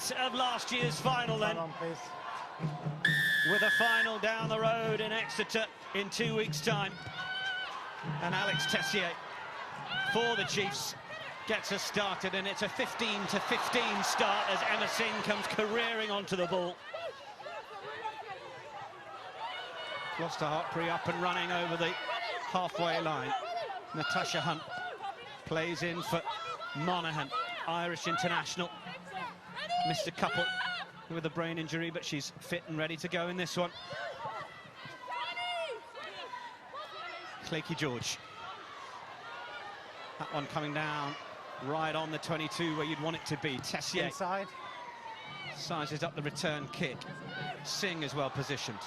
repeat of last year's final then. Come on, please. With a final down the road in Exeter in 2 weeks' time. And Alex Tessier for the Chiefs gets us started, and it's a 15-15 start as Emma Singh comes careering onto the ball. Gloucester-Hartpury up and running over the halfway line. Natasha Hunt plays in for Monaghan, Irish international. Missed a couple with a brain injury, but she's fit and ready to go in this one. Claky George. That one coming down right on the 22 where you'd want it to be. Tessier Inside. Sizes up the return kick. Singh is well positioned.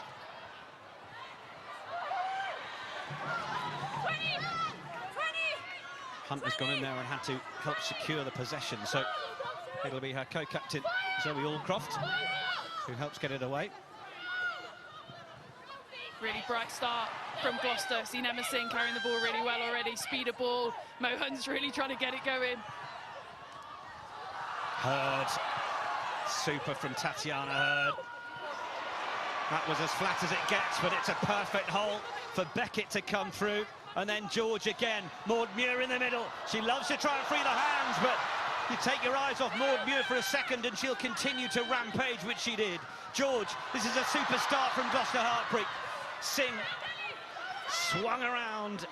Hunt has gone in there and had to help secure the possession, so it'll be her co-captain Zoe Allcroft who helps get it away. Really bright start from Gloucester. Seen Emma Singh carrying the ball really well already. Speed of ball. Mohan's really trying to get it going. Hurd. Super from Tatiana Hurd. That was as flat as it gets, but it's a perfect hole for Beckett to come through. And then George again. Maud Muir in the middle. She loves to try and free the hands, but you take your eyes off Maud Muir for a second and she'll continue to rampage, which she did. George, this is a super start from Gloucester-Hartpury. Singh swung around,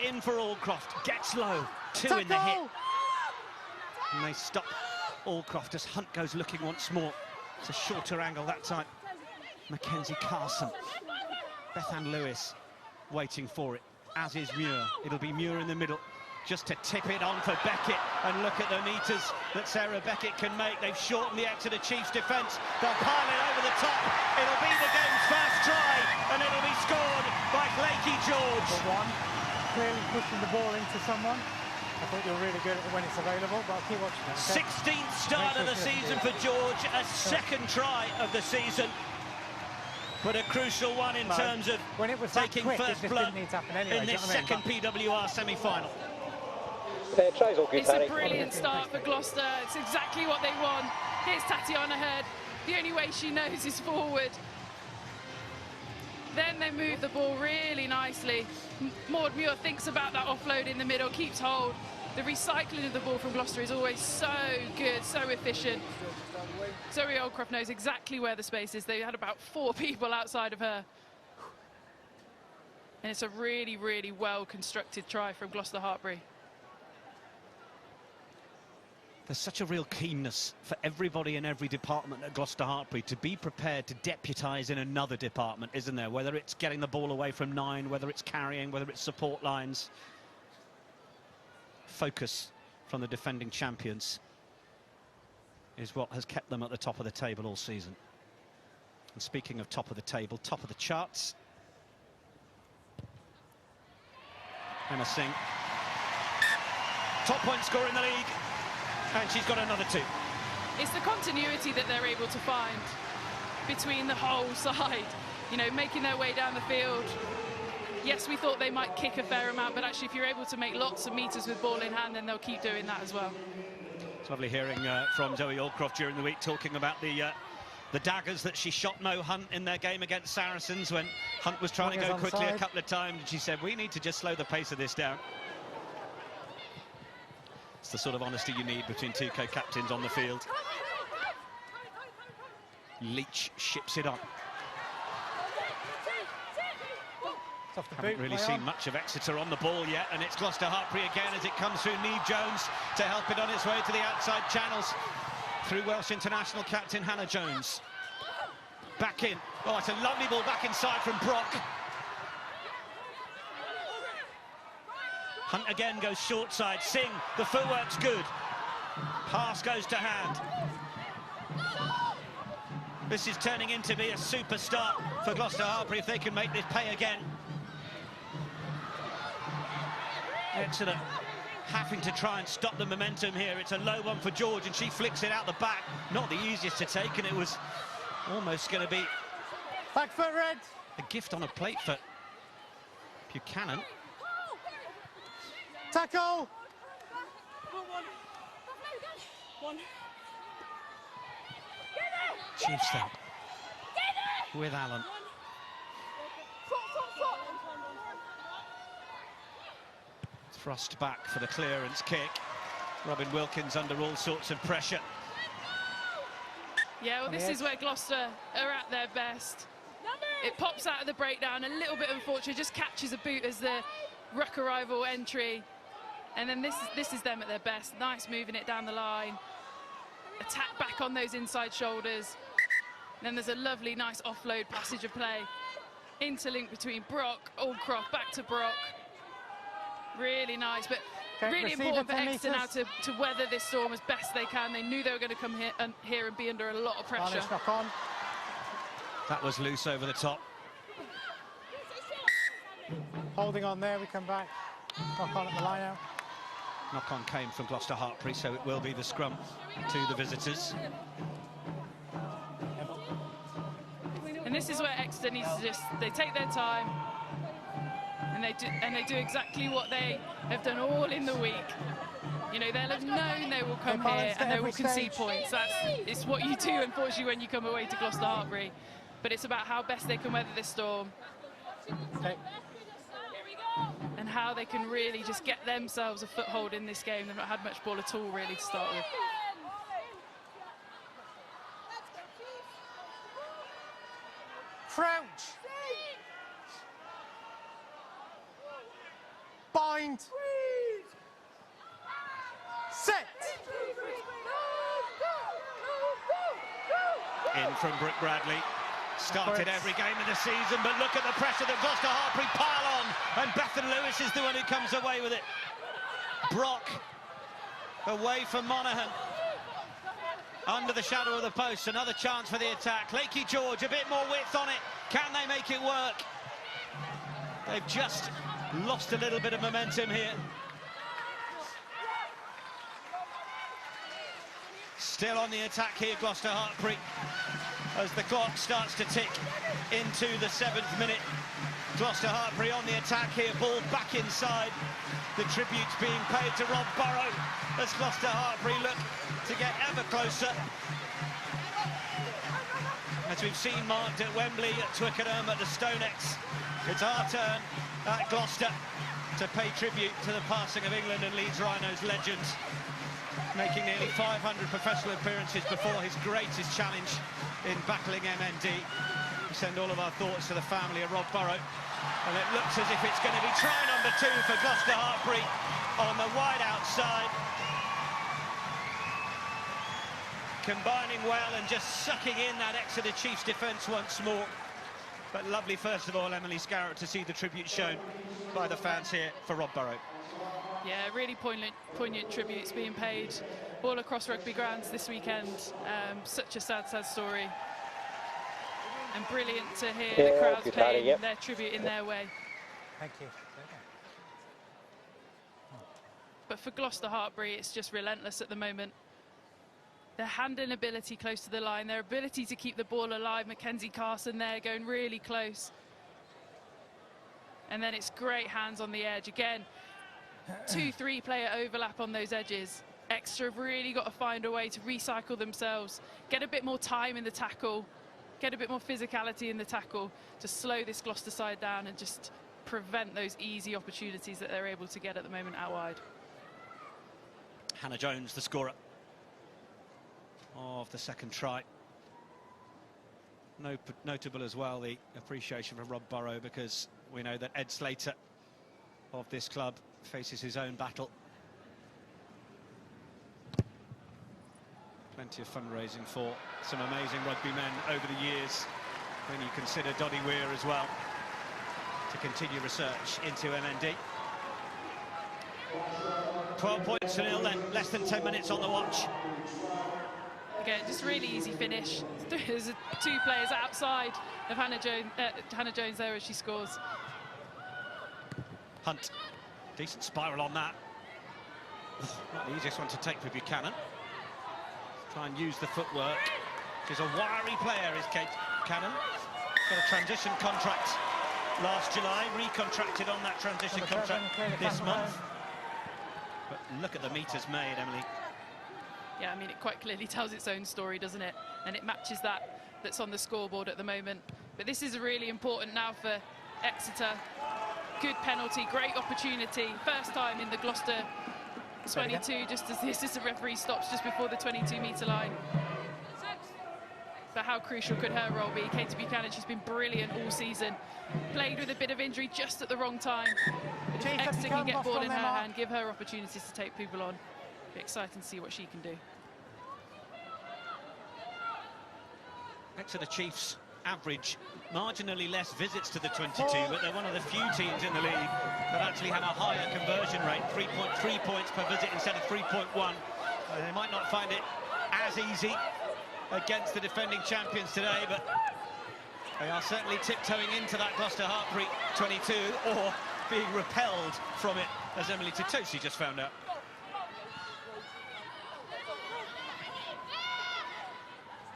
in for Allcroft, gets low, two in the hit. And they stop Allcroft as Hunt goes looking once more. It's a shorter angle that time. Mackenzie Carson, Bethan Lewis waiting for it, as is Muir. It'll be Muir in the middle, just to tip it on for Beckett. And look at the metres that Sarah Beckett can make. They've shortened the Exeter Chiefs' defence. They'll pile it over the top. It'll be the game's first try, and it'll be scored by Claky George. For one, clearly pushing the ball into someone. I thought you were really good at it when it's available, but I'll keep watching it. Okay? 16th start of the season for George, a second try of the season. But a crucial one in terms of when it was taking quick, first blood anyway, in this second PWR semi-final. It's a brilliant start for Gloucester. It's exactly what they want. Here's Tatiana Hurd. The only way she knows is forward. Then they move the ball really nicely. Maud Muir thinks about that offload in the middle, keeps hold. The recycling of the ball from Gloucester is always so good, so efficient. Zoe Allcroft knows exactly where the space is. They had about 4 people outside of her. And it's a really, really well-constructed try from Gloucester-Hartpury. There's such a real keenness for everybody in every department at Gloucester-Hartpury to be prepared to deputise in another department, isn't there? Whether it's getting the ball away from 9, whether it's carrying, whether it's support lines. Focus from the defending champions is what has kept them at the top of the table all season. And speaking of top of the table, top of the charts, Emma Singh, top point scorer in the league, and she's got another 2. It's the continuity that they're able to find between the whole side, you know, making their way down the field. Yes, we thought they might kick a fair amount, but actually if you're able to make lots of metres with ball in hand, then they'll keep doing that as well. It's lovely hearing from Zoe Allcroft during the week talking about the daggers that she shot Mo Hunt in their game against Saracens when Hunt was trying to go quickly a couple of times. And she said, we need to just slow the pace of this down. It's the sort of honesty you need between 2 co-captains on the field. Leach ships it on. Haven't really seen much of Exeter on the ball yet, and it's Gloucester-Hartpury again as it comes through Neve Jones to help it on its way to the outside channels through Welsh international captain Hannah Jones. Back in. Oh, it's a lovely ball back inside from Brock. Hunt again goes short side. Singh, the footwork's good. Pass goes to hand. This is turning into be a super start for Gloucester-Hartpury if they can make this pay again. Exeter having to try and stop the momentum here. It's a low one for George, and she flicks it out the back. Not the easiest to take, and it was almost going to be back foot red. A gift on a plate for Buchanan. Tackle. Chiefs then, with Allen. Thrust back for the clearance kick. Robin Wilkins under all sorts of pressure. Yeah, well, this is where Gloucester are at their best. It pops out of the breakdown, a little bit unfortunate, just catches a boot as the ruck arrival entry. And then this is them at their best. Nice moving it down the line. Attack back on those inside shoulders. And then there's a lovely, nice offload passage of play. Interlink between Brock, Aldcroft, back to Brock. Really nice, but really important for Exeter now to weather this storm as best they can. They knew they were going to come here and be under a lot of pressure. Knock on. That was loose over the top. Holding on there, we come back. Knock on at the line out. Knock on came from Gloucester-Hartpury, so it will be the scrum to the visitors. And this is where Exeter needs to they take their time. And they do exactly what they have done all in the week. You know, they'll have known they will come here and they will concede points. It's what you do, unfortunately, when you come away to Gloucester-Hartpury. But it's about how best they can weather this storm. Okay. And how they can really just get themselves a foothold in this game. They've not had much ball at all, really, to start with. Crouch. Bind. Set. In from Brooke Bradley. Started every game of the season, but look at the pressure that Gloucester-Hartpury pile on, and Bethan Lewis is the one who comes away with it. Brock away from Monaghan. Under the shadow of the post, another chance for the attack. Lakey George, a bit more width on it. Can they make it work? They've just lost a little bit of momentum here. Still on the attack here, Gloucester-Hartpury, as the clock starts to tick into the 7th minute. Gloucester-Hartpury on the attack here, ball back inside. The tribute's being paid to Rob Burrow as Gloucester-Hartpury look to get ever closer. As we've seen marked at Wembley, at Twickenham, at the Stonex, it's our turn at Gloucester to pay tribute to the passing of England and Leeds Rhinos legends, making nearly 500 professional appearances before his greatest challenge in battling MND. We send all of our thoughts to the family of Rob Burrow, and it looks as if it's going to be try number 2 for Gloucester-Hartpury on the wide outside. Combining well and just sucking in that Exeter Chiefs defence once more. But lovely, first of all, Emily Scarrett, to see the tribute shown by the fans here for Rob Burrow. Yeah, really poignant tributes being paid all across rugby grounds this weekend. Such a sad, sad story. And brilliant to hear the crowds paying their tribute in their way. Thank you. But for Gloucester-Hartpury, it's just relentless at the moment. Their handling ability close to the line, their ability to keep the ball alive. Mackenzie Carson there going really close. And then it's great hands on the edge. Again, 2-3 player overlap on those edges. Exeter have really got to find a way to recycle themselves, get a bit more time in the tackle, get a bit more physicality in the tackle to slow this Gloucester side down and just prevent those easy opportunities that they're able to get at the moment out wide. Hannah Jones, the scorer of the second try. Notable as well the appreciation for Rob Burrow, because we know that Ed Slater of this club faces his own battle. Plenty of fundraising for some amazing rugby men over the years, when you consider Doddy Weir as well, to continue research into MND. 12 points to 0 then, less than 10 minutes on the watch. Again, just really easy finish. There's 2 players outside of Hannah Jones there as she scores. Hunt, decent spiral on that. Not the easiest one to take for Buchanan. Try and use the footwork. She's a wiry player, is Kate Buchanan. Got a transition contract last July, recontracted on that transition contract this month. But look at the meters made, Emily. Yeah, I mean, it quite clearly tells its own story, doesn't it? And it matches that's on the scoreboard at the moment. But this is really important now for Exeter. Good penalty, great opportunity. First time in the Gloucester 22, just as the assistant referee stops just before the 22-metre line. But how crucial could her role be? Katie Buchanan, she's been brilliant all season. Played with a bit of injury just at the wrong time. But if Exeter can get ball in her hand, give her opportunities to take people on. Be exciting to see what she can do. Exeter Chiefs average marginally less visits to the 22, but they're one of the few teams in the league that actually have a higher conversion rate, 3.3 points per visit instead of 3.1. They might not find it as easy against the defending champions today, but they are certainly tiptoeing into that Gloucester-Hartpury 22, or being repelled from it, as Emily Titosi just found out.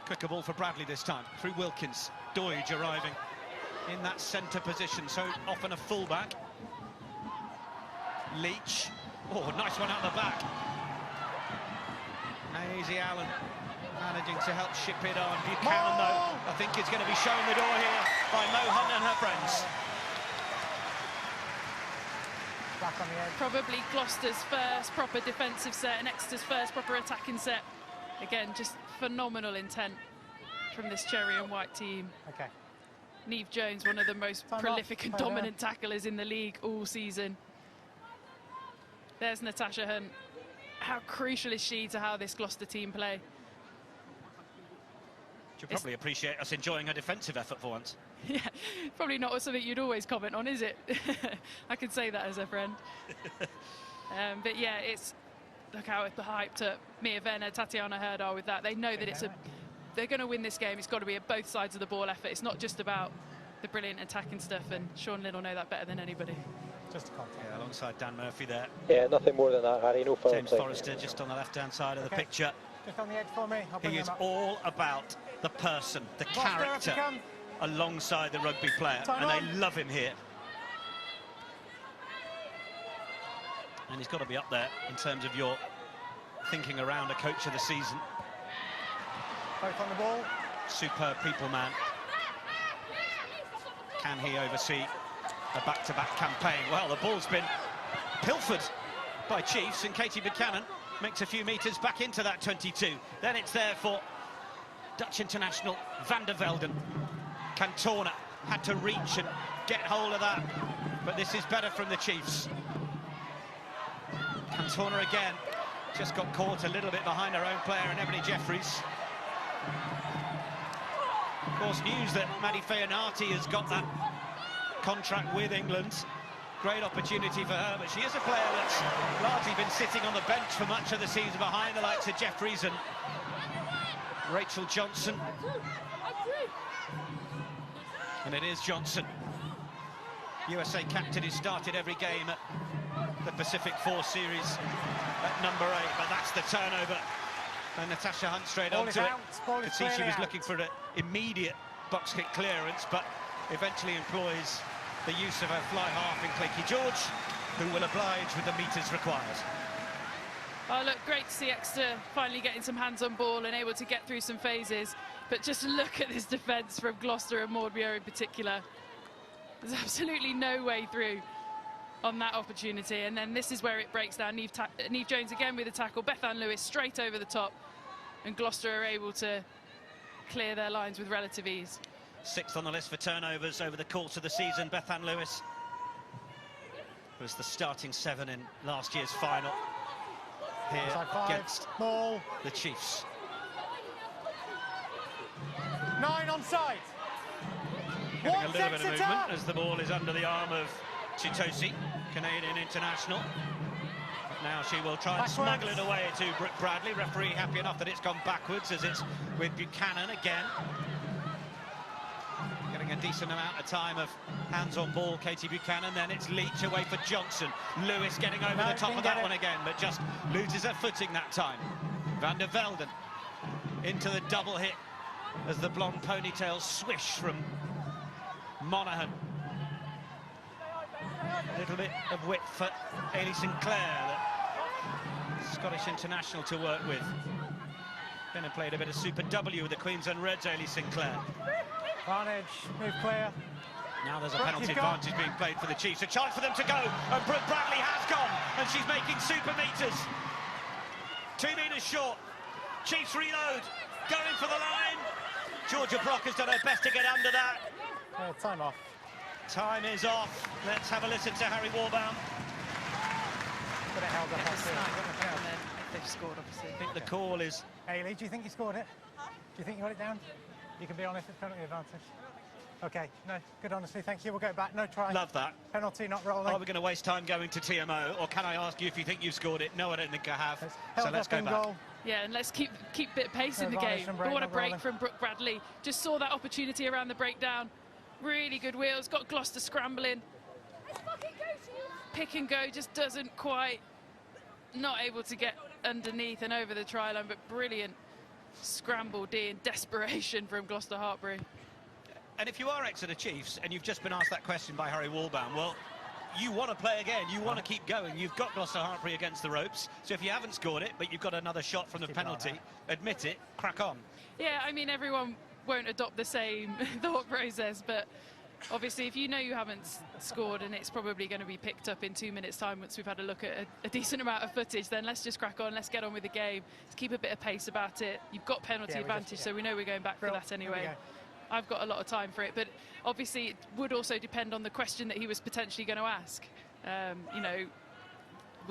Quicker ball for Bradley this time, through Wilkins. Doidge arriving in that centre position, so often a fullback. Leach, oh, nice one out the back. Maisie Allen managing to help ship it on. Buchanan, though, I think is going to be shown the door here by Mo Hunt and her friends. Back on the edge. Probably Gloucester's first proper defensive set and Exeter's first proper attacking set. Again, just phenomenal intent from this cherry and white team. Okay. Neve Jones, one of the most prolific and dominant tacklers in the league all season. There's Natasha Hunt. How crucial is she to how this Gloucester team play? You'll probably appreciate us enjoying a defensive effort for once. Yeah, probably not something you'd always comment on, is it? I can say that as a friend. But yeah, it's... Look how hyped up Mia Venner, Tatiana Hurd are with that. They know that it's they're going to win this game. It's got to be a both sides of the ball effort. It's not just about the brilliant attacking stuff, and Sean Lynn will know that better than anybody. Just a contact. Yeah, alongside Dan Murphy there. Yeah, nothing more than that, Harry. No foul. James Forrester just on the left-hand side of the picture. Just on the edge for me. He is all about the person, the character, alongside the rugby player, and they love him here. And he's got to be up there in terms of your thinking around a coach of the season. Both on the ball. Superb people man. Can he oversee a back-to-back campaign? Well, the ball's been pilfered by Chiefs, and Katie Buchanan makes a few metres back into that 22. Then it's there for Dutch international Van der Velden. Cantona had to reach and get hold of that, but this is better from the Chiefs. Cantona again, just got caught a little bit behind her own player, and Emily Jeffries. Of course, news that Maddie Feonati has got that contract with England. Great opportunity for her, but she is a player that's largely been sitting on the bench for much of the season behind the likes of Jeffries and Rachel Johnson. And it is Johnson, USA captain, who started every game at the Pacific 4 series at number 8, but that's the turnover. And Natasha Hunt straight onto it. Could see she was looking for an immediate box kick clearance, but eventually employs the use of her fly half in Claykie George, who will oblige with the metres required. Oh, look, great to see Exeter finally getting some hands on ball and able to get through some phases. But just look at this defence from Gloucester and Maud Muir in particular. There's absolutely no way through on that opportunity, and then this is where it breaks down. Neve Jones again with a tackle, Beth Ann Lewis straight over the top, and Gloucester are able to clear their lines with relative ease. 6th on the list for turnovers over the course of the season. Beth Ann Lewis was the starting 7 in last year's final here against the Chiefs. 9 onside. Getting a little bit of movement as the ball is under the arm of Chitosi, Canadian international. But now she will try and smuggle it away to Brooke Bradley. Referee happy enough that it's gone backwards, as it's with Buchanan again. Getting a decent amount of time of hands on ball, Katie Buchanan. Then it's Leach away for Johnson. Lewis getting over the top of that one again, but just loses her footing that time. Van der Velden into the double hit as the blonde ponytails swish from Monaghan. A little bit of width for Ailey Sinclair, the Scottish international, to work with. Then played a bit of Super W with the Queens and Reds, Ailey Sinclair. Advantage, move clear. Now there's a penalty advantage being played for the Chiefs. A chance for them to go, and Brooke Bradley has gone, and she's making super meters. 2 metres short. Chiefs reload, going for the line. Georgia Brock has done her best to get under that. Time off. Time is off. Let's have a listen to Harry Warbaum. But it held up. And then they've scored, obviously. I think the call is... Ailey, do you think you scored it? Do you think you got it down? You can be honest, it's penalty advantage. OK, no, good honesty, thank you. We'll go back, no try. Love that. Penalty, not rolling. Are we going to waste time going to TMO, or can I ask you if you think you've scored it? No, I don't think I have. So let's go back. Goal. Yeah, and let's keep a bit of pace in the game. But what a break from Brooke Bradley. Just saw that opportunity around the breakdown. Really good wheels, got Gloucester scrambling. Pick and go just doesn't quite, not able to get underneath and over the try line, but brilliant scramble D in desperation from Gloucester-Hartpury. And if you are Exeter Chiefs and you've just been asked that question by Harry Warbaum, well, you want to play again, you want to keep going. You've got Gloucester-Hartpury against the ropes, so if you haven't scored it, but you've got another shot from the penalty, admit it, crack on. Yeah, I mean, everyone won't adopt the same thought process, but obviously if you know you haven't scored and it's probably going to be picked up in 2 minutes time once we've had a look at a decent amount of footage, then let's just crack on, let's get on with the game, let's keep a bit of pace about it. You've got penalty advantage, so we know we're going back for that anyway. I've got a lot of time for it, but obviously it would also depend on the question that he was potentially going to ask. You know,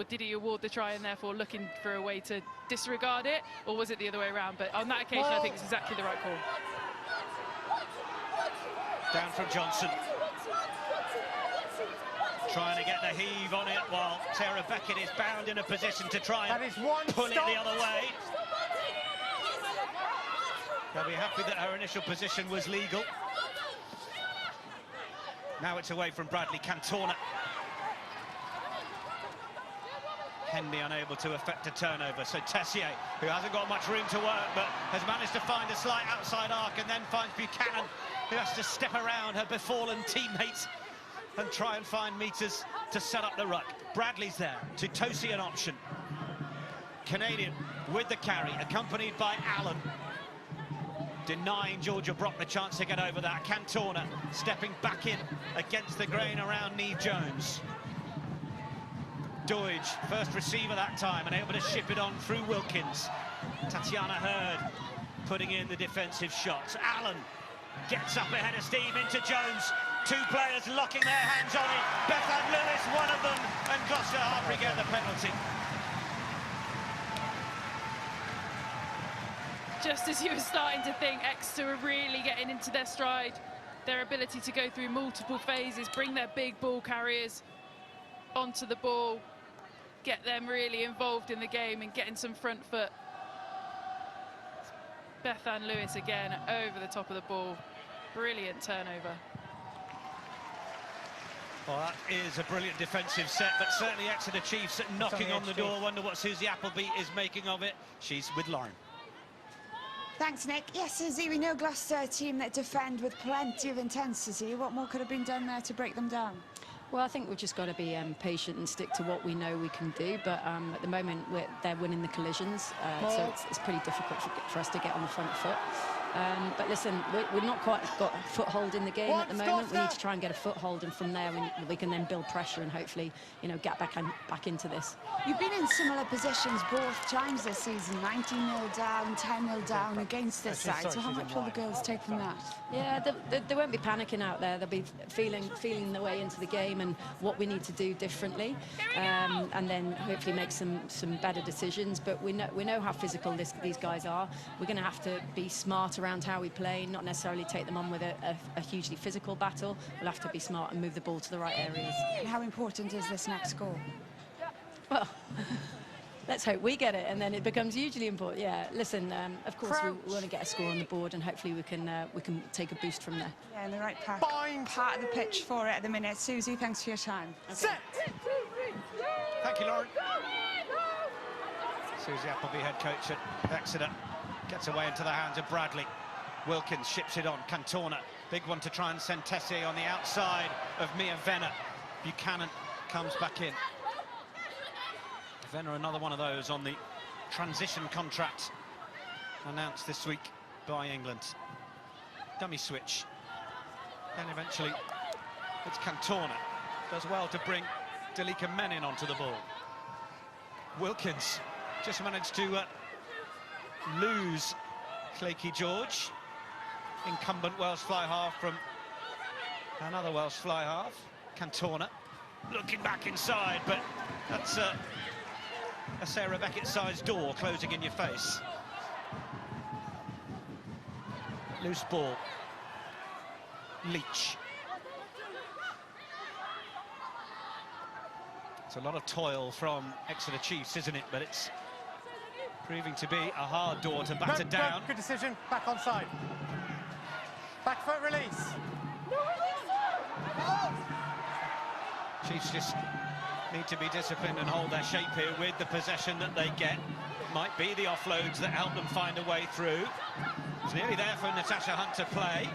did he award the try and therefore looking for a way to disregard it, or was it the other way around? But on that occasion, I think it's exactly the right call. Down from Johnson. Trying to get the heave on it while Sarah Beckett is bound in a position to try and pull it the other way. They'll be happy that her initial position was legal. Now it's away from Bradley. Cantona. Henby unable to effect a turnover. So Tessier, who hasn't got much room to work, but has managed to find a slight outside arc, and then finds Buchanan, who has to step around her befallen teammates and try and find meters to set up the ruck. Bradley's there. To Tosi an option. Canadian with the carry, accompanied by Allen. Denying Georgia Brock the chance to get over that. Cantona stepping back in against the grain around Neve Jones. Doidge, first receiver that time, and able to ship it on through Wilkins. Tatiana Hurd putting in the defensive shots. Allen gets up ahead of steam into Jones. Two players locking their hands on it. Bethan Lewis, one of them, and Gloucester-Hartpury get the penalty. Just as you were starting to think Exeter are really getting into their stride, their ability to go through multiple phases, bring their big ball carriers onto the ball, get them really involved in the game and getting some front foot. Bethan Lewis again over the top of the ball. Brilliant turnover. Well, that is a brilliant defensive set, but certainly Exeter Chiefs knocking on the door. Wonder what Susie Appleby is making of it. She's with Lauren. Thanks, Nick. Yes, Susie, we know Gloucester are a team that defend with plenty of intensity. What more could have been done there to break them down? Well, I think we've just got to be patient and stick to what we know we can do. But at the moment, they're winning the collisions, so it's pretty difficult for us to get on the front foot. But listen, we've not quite got a foothold in the game at the moment. We need to try and get a foothold, and from there we can then build pressure and hopefully, you know, get back into this. You've been in similar positions both times this season, 19-0 down, 10-0 down against this side. So how much will the girls take from that? Yeah, they won't be panicking out there. They'll be feeling their way into the game and what we need to do differently, and then hopefully make some better decisions. But we know how physical these guys are. We're going to have to be smart around how we play, not necessarily take them on with a hugely physical battle. We'll have to be smart and move the ball to the right areas. And how important is this next goal? Well, let's hope we get it, and then it becomes hugely important. Yeah, listen, of course we want to get a score on the board, and hopefully we can take a boost from there. Yeah, in the right part of the pitch for it at the minute. Susie, thanks for your time. Okay. Set. Thank you, Lauren. Susie Appleby, head coach at Exeter, gets away into the hands of Bradley. Wilkins ships it on. Cantona, big one to try and send Tessier on the outside of Mia Venner. Buchanan comes back in. Venner, another one of those on the transition contract announced this week by England. Dummy switch. And eventually it's Cantona. Does well to bring Delika Menin onto the ball. Wilkins just managed to lose Claykey George. Incumbent Welsh fly half from another Welsh fly half. Cantona looking back inside, but that's a Sarah Beckett-sized door closing in your face. Loose ball. Leach. It's a lot of toil from Exeter Chiefs, isn't it? But it's proving to be a hard door to batter down. Good decision. Back onside. Back foot release. Chiefs just need to be disciplined and hold their shape here with the possession that they get. Might be the offloads that help them find a way through. It's nearly there for Natasha Hunt to play.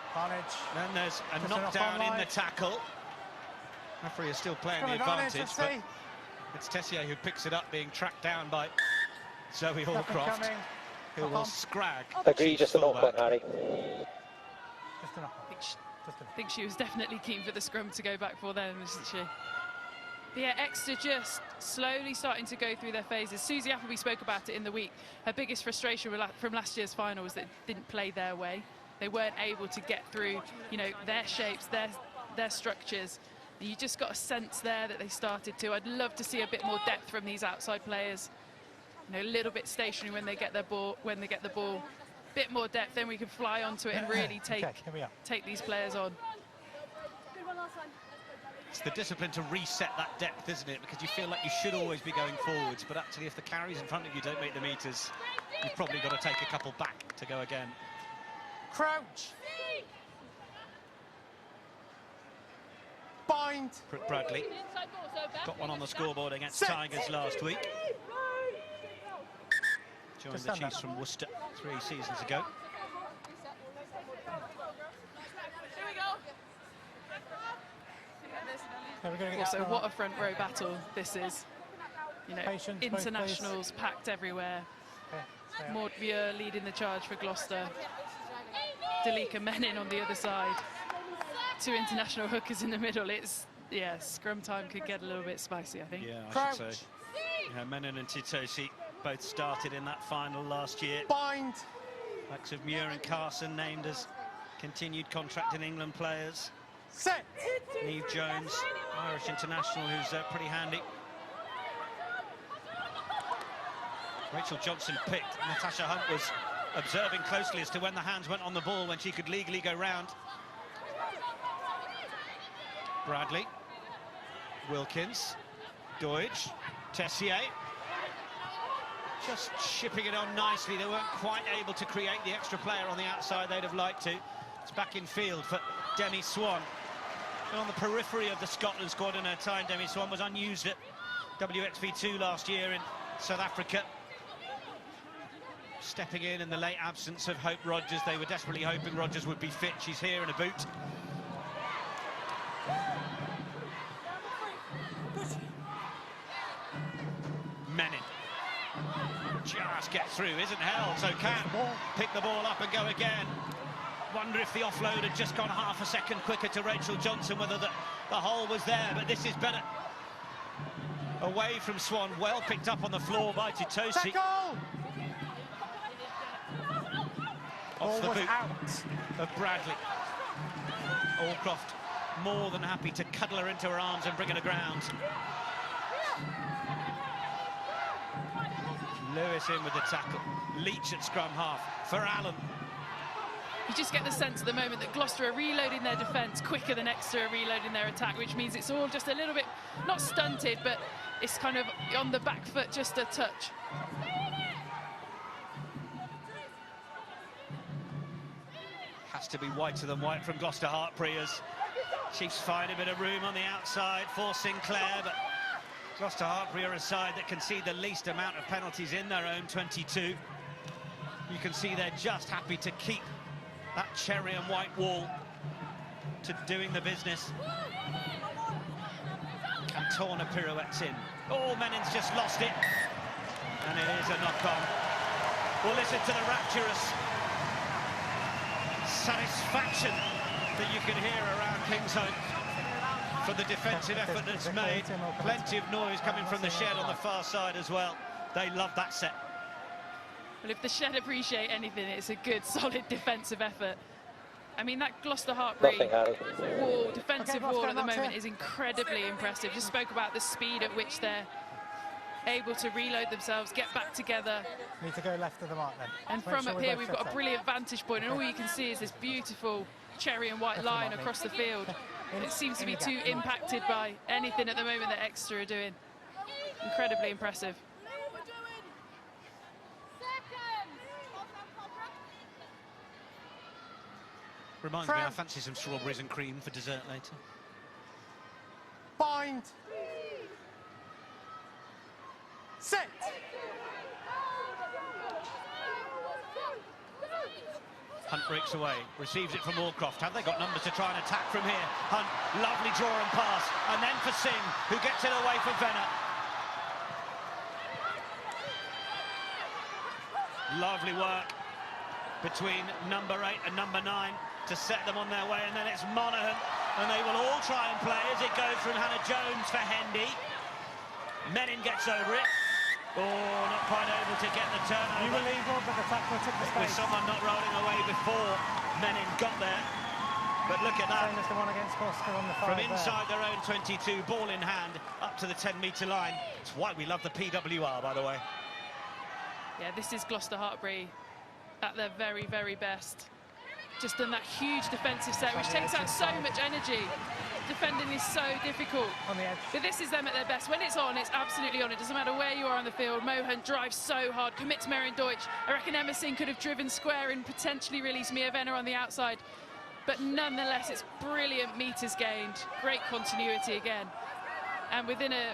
Advantage. Then there's a knockdown in the tackle. Referee is still playing the advantage, but it's Tessier who picks it up, being tracked down by Zoe Hallcroft, who will scrag. Agree, just a knock-on, Harry. Just a knock-on. I think she was definitely keen for the scrum to go back for them, wasn't she? But yeah, Exeter just slowly starting to go through their phases. Susie Appleby spoke about it in the week. Her biggest frustration from last year's final was that it didn't play their way. They weren't able to get through, you know, their shapes, their structures. And you just got a sense there that they started to. I'd love to see a bit more depth from these outside players. You know, a little bit stationary when they get their ball, bit more depth, then we can fly onto it and really take these players on. It's the discipline to reset that depth, isn't it? Because you feel like you should always be going forwards, but actually if the carries in front of you don't make the meters, you've probably got to take a couple back to go again. Crouch. Bind. Bradley got one on the scoreboard against Tigers last week. Joined the Chiefs from Worcester 3 seasons ago. Also, what a front row battle this is. You know, internationals packed everywhere. Maud Muir leading the charge for Gloucester. Delika Menin on the other side. 2 international hookers in the middle. It's, yeah, scrum time could get a little bit spicy, I think. Yeah, I should say. Yeah, Menin and Titosi both started in that final last year. Bind. Likes of Muir and Carson named as continued contract in England players. Set. Neve Jones, Irish international, who's pretty handy. Rachel Johnson picked. Natasha Hunt was observing closely as to when the hands went on the ball, when she could legally go round. Bradley, Wilkins, Deutsch, Tessier. Just shipping it on nicely. They weren't quite able to create the extra player on the outside they'd have liked to. It's back in field for Demi Swan. And on the periphery of the Scotland squad in her time, Demi Swan was unused at WXV2 last year in South Africa. Stepping in the late absence of Hope Rogers. They were desperately hoping Rogers would be fit. She's here in a boot. Menin. Just get through, isn't held, so can pick the ball up and go again. Wonder if the offload had just gone half a second quicker to Rachel Johnson, whether the hole was there, but this is better. Away from Swan, well picked up on the floor by Titosi. Off the boot of Bradley. Allcroft more than happy to cuddle her into her arms and bring her to ground. Lewis in with the tackle. Leach at scrum half for Allen. You just get the sense at the moment that Gloucester are reloading their defence quicker than Exeter are reloading their attack, which means it's all just a little bit, not stunted, but it's kind of on the back foot just a touch. Has to be whiter than white from Gloucester-Hartpury as Chiefs find a bit of room on the outside for Sinclair, but Gloucester-Hartpury are a side that can see the least amount of penalties in their own 22. You can see they're just happy to keep that cherry and white wall to doing the business. Cantona pirouettes in. Oh, Menin's just lost it. And it is a knock-on. Well, listen to the rapturous satisfaction that you can hear around Kingsholm for the defensive effort that's made. Plenty of noise coming from the Shed on the far side as well. They love that set. Well, if the Shed appreciate anything, it's a good, solid defensive effort. I mean, that Gloucester-Hartpury wall, defensive wall at the moment is incredibly impressive. Just spoke about the speed at which they're able to reload themselves, get back together. Need to go left of the mark then. And from up here, we've got a brilliant vantage point, and all you can see is this beautiful cherry and white line across the field. It seems to be too impacted by anything at the moment that Exeter are doing. Incredibly impressive. Reminds me, I fancy some strawberries and cream for dessert later. Bind. Set. Hunt breaks away, receives it from Allcroft. Have they got numbers to try and attack from here? Hunt, lovely draw and pass, and then for Singh, who gets it away for Venner. Lovely work between number 8 and number 9 to set them on their way, and then it's Monaghan, and they will all try and play as it goes from Hannah Jones for Hendy. Menin gets over it. Oh, not quite able to get the turnover. You believe all, but the tackler took the space. With someone not rolling away before Menin got there. But look at that. Same as the one against Gloucester on the From inside their own 22, ball in hand, up to the 10-metre line. It's why we love the PWR, by the way. Yeah, this is Gloucester-Hartpury at their very, very best. Just done that huge defensive set, which takes out so much energy. Defending is so difficult. On the edge. But this is them at their best. When it's on, it's absolutely on. It doesn't matter where you are on the field. Mohan drives so hard, commits Merrin Deutsch. I reckon Emerson could have driven square and potentially released Mia Venner on the outside. But nonetheless, it's brilliant meters gained. Great continuity again. And within a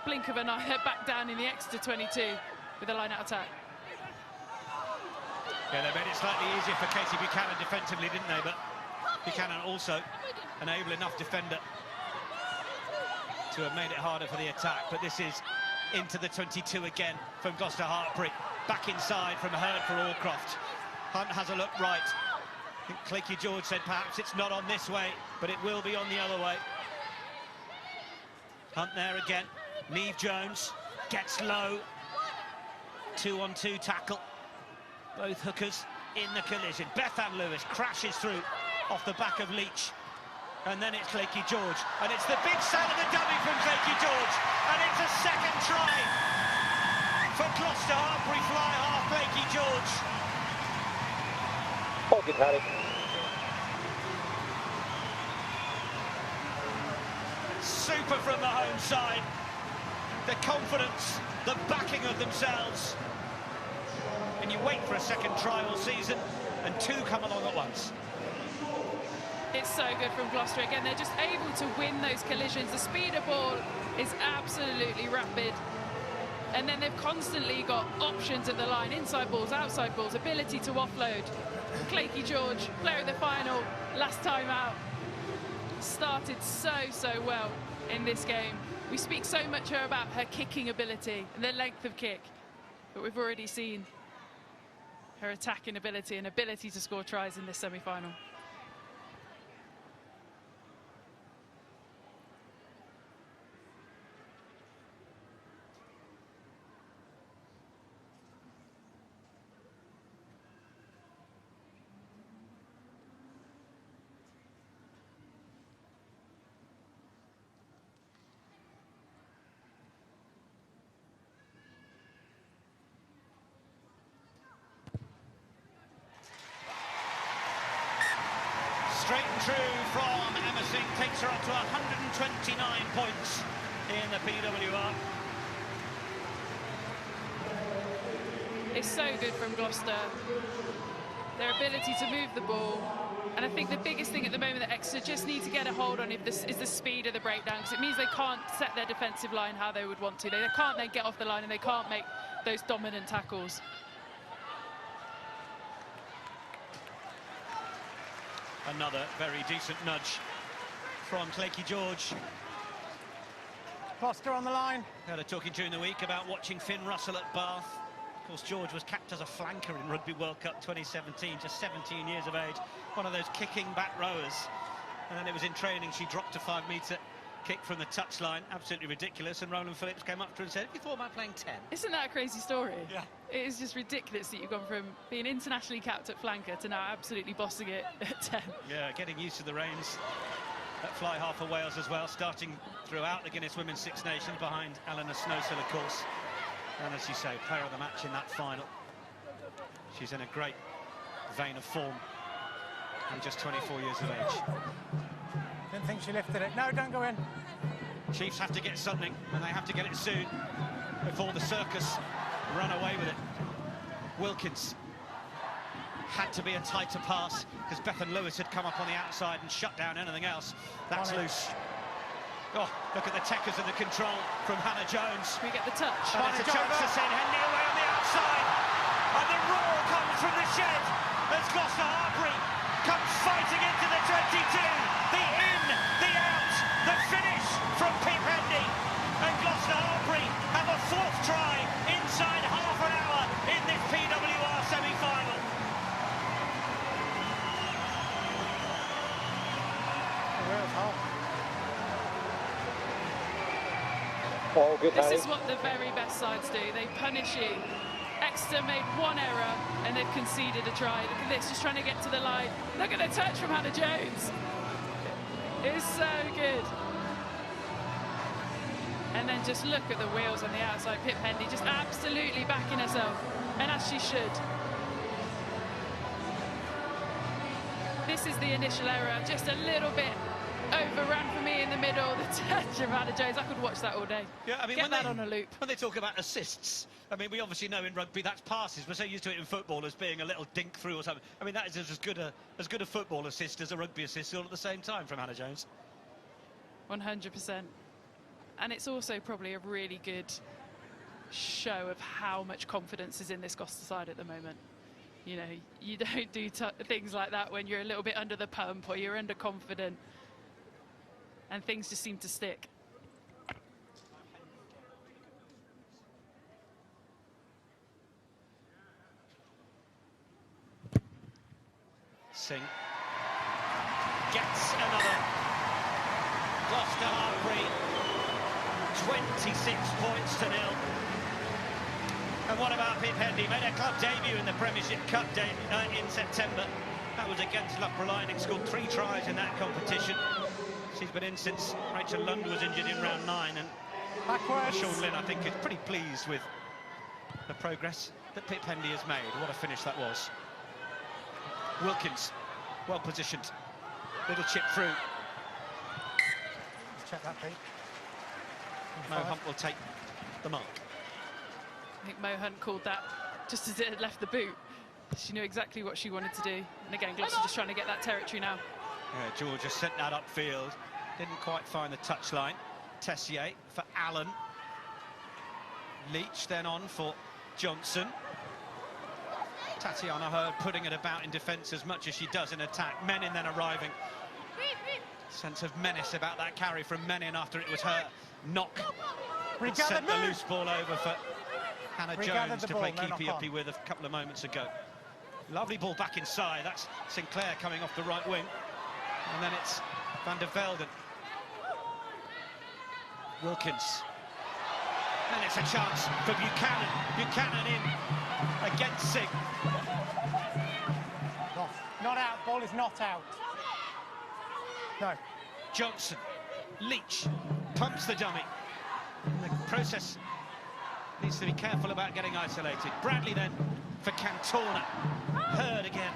blink of an eye, they're back down in the Exeter 22 with a line-out attack. Yeah, they made it slightly easier for Katie Buchanan defensively, didn't they? But Buchanan also an able enough defender to have made it harder for the attack. But this is into the 22 again from Gloucester-Hartpury. Back inside from Hurd for Allcroft. Hunt has a look right. I think Clakey George said perhaps it's not on this way, but it will be on the other way. Hunt there again. Neve Jones gets low. 2-on-2 tackle. Both hookers in the collision. Bethan Lewis crashes through off the back of Leach. And then it's Clakey George. And it's the big sell of the dummy from Clakey George. And it's a second try for Gloucester-Hartpury fly half Clakey George. Oh, good, Harry. Super from the home side. The confidence, the backing of themselves. And you wait for a second try all season, and two come along at once. It's so good from Gloucester. Again, they're just able to win those collisions. The speed of ball is absolutely rapid. And then they've constantly got options at the line, inside balls, outside balls, ability to offload. Clakey George, player of the final, last time out, started so well in this game. We speak so much about her kicking ability and the length of kick, but we've already seen her attacking ability and ability to score tries in this semi-final. Straight and true from Emma Singh, takes her up to 129 points in the PWR. It's so good from Gloucester. Their ability to move the ball. And I think the biggest thing at the moment that Exeter just need to get a hold on is the speed of the breakdown, because it means they can't set their defensive line how they would want to. They can't then get off the line and they can't make those dominant tackles. Another very decent nudge from Clakey George. Gloucester on the line. Had a talking during the week about watching Finn Russell at Bath. Of course, George was capped as a flanker in Rugby World Cup 2017, just 17 years of age. One of those kicking back rowers. And then it was in training, she dropped a 5-metre kick from the touchline. Absolutely ridiculous. And Roland Phillips came up to her and said, have you thought about playing 10? Isn't that a crazy story? Yeah. It is just ridiculous that you've gone from being internationally capped at flanker to now absolutely bossing it at 10. Yeah, getting used to the reins at fly half of Wales as well, starting throughout the Guinness Women's Six Nations behind Eleanor Snowsill, of course. And as you say, player of the match in that final. She's in a great vein of form and just 24 years of age. Didn't think she lifted it. No, don't go in. Chiefs have to get something, and they have to get it soon before the circus run away with it. Wilkins had to be a tighter pass because Bethan Lewis had come up on the outside and shut down anything else. That's loose. Oh, look at the techers and the control from Hannah Jones. We get the touch. And it's a chance to send Henley away on the outside. And the roar comes from the shed as Gloucester-Hartpury comes fighting into the 22. The in, the out, the finish from Pip Hendy. And Gloucester-Hartpury have a 4th try inside half an hour in this PWR semi-final. Oh, good This Harry. is what the very best sides do. They punish you. Exeter made one error and they've conceded a try. Look at this, just trying to get to the line. Look at the touch from Hannah Jones. It's so good. And then just look at the wheels on the outside. Pip Hendy just absolutely backing herself, and as she should. This is the initial error, just a little bit overrun for me in the middle. The touch of Hannah Jones, I could watch that all day. Yeah, I mean, Get that on a loop. When they talk about assists, I mean, we obviously know in rugby that's passes. We're so used to it in football as being a little dink through or something. I mean, that is as good a football assist as a rugby assist all at the same time from Hannah Jones. 100%. And it's also probably a really good show of how much confidence is in this Gloucester side at the moment. You know, you don't do things like that when you're a little bit under the pump or you're underconfident, and things just seem to stick. Singh gets another. Gloucester-Hartpury 26 points to 0. And what about Pip Hendy? Made her club debut in the Premiership Cup in September. That was against Loughborough Lightning. Scored 3 tries in that competition. She's been in since Rachel Lund was injured in round 9. And Sean Lynn, I think, is pretty pleased with the progress that Pip Hendy has made. What a finish that was. Wilkins, well positioned. Little chip through. Check that, Pete. Mo Hunt will take the mark. I think Mo Hunt called that just as it had left the boot. She knew exactly what she wanted to do. And again, Gloucester just trying to get that territory now. Yeah, Georgia sent that upfield. Didn't quite find the touchline. Tessier for Allen. Leach then on for Johnson. Tatiana Hurd putting it about in defence as much as she does in attack. Menin then arriving. Sense of menace about that carry from Menin after it was her knock. Sent the loose ball over for Hannah Jones to play keepy-uppy with a couple of moments ago. Lovely ball back inside. That's Sinclair coming off the right wing. And then it's Van der Velden. Wilkins. And it's a chance for Buchanan. Buchanan in against Singh. Not out. Ball is not out. No. Johnson. Leach pumps the dummy. The process needs to be careful about getting isolated. Bradley then for Cantona. Hurd again.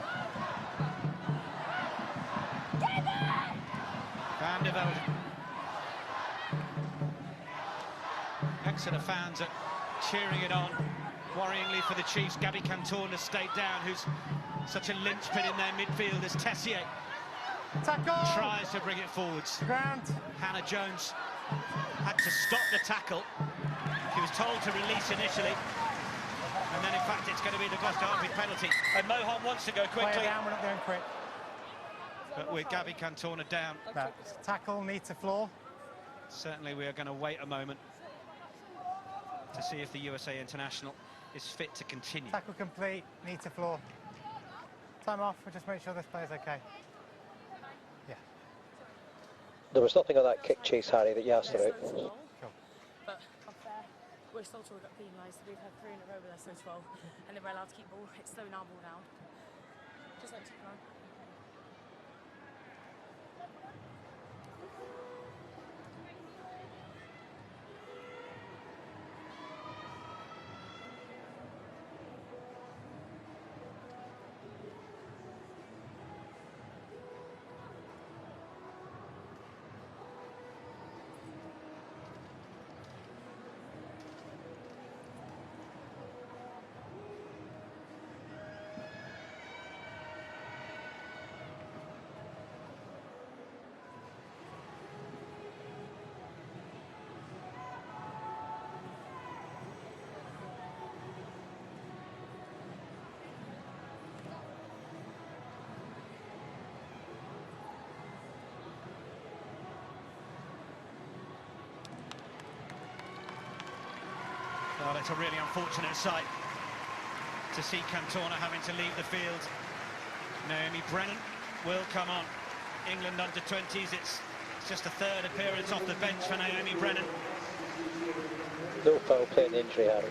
Van der Velden. Exeter fans are cheering it on. Worryingly for the Chiefs, Gabby Cantona stayed down, who's such a linchpin in their midfield as Tessier Tackle! Tries to bring it forwards. Ground. Hannah Jones had to stop the tackle. She was told to release initially. And then, in fact, it's going to be the Gloucester-Hartpury penalty. And Mohan wants to go quickly. Play it down, we're not going quick. But with Gabby Cantona down. No. Tackle, knee to floor. Certainly we are going to wait a moment to see if the USA international is fit to continue. Tackle complete, knee to floor. Time off, we'll just make sure this player's okay. Yeah. There was nothing on that kick chase, Harry, that you asked about. Cool. But unfair. We're so tall, we got penalised. We've had 3 in a row with us so 12, and then we're allowed to keep ball. It's slowing our ball down. Just like tomorrow. Well, it's a really unfortunate sight to see Cantona having to leave the field. Naomi Brennan will come on. England under-20s, it's just a 3rd appearance off the bench for Naomi Brennan. No foul play and injury, Harry.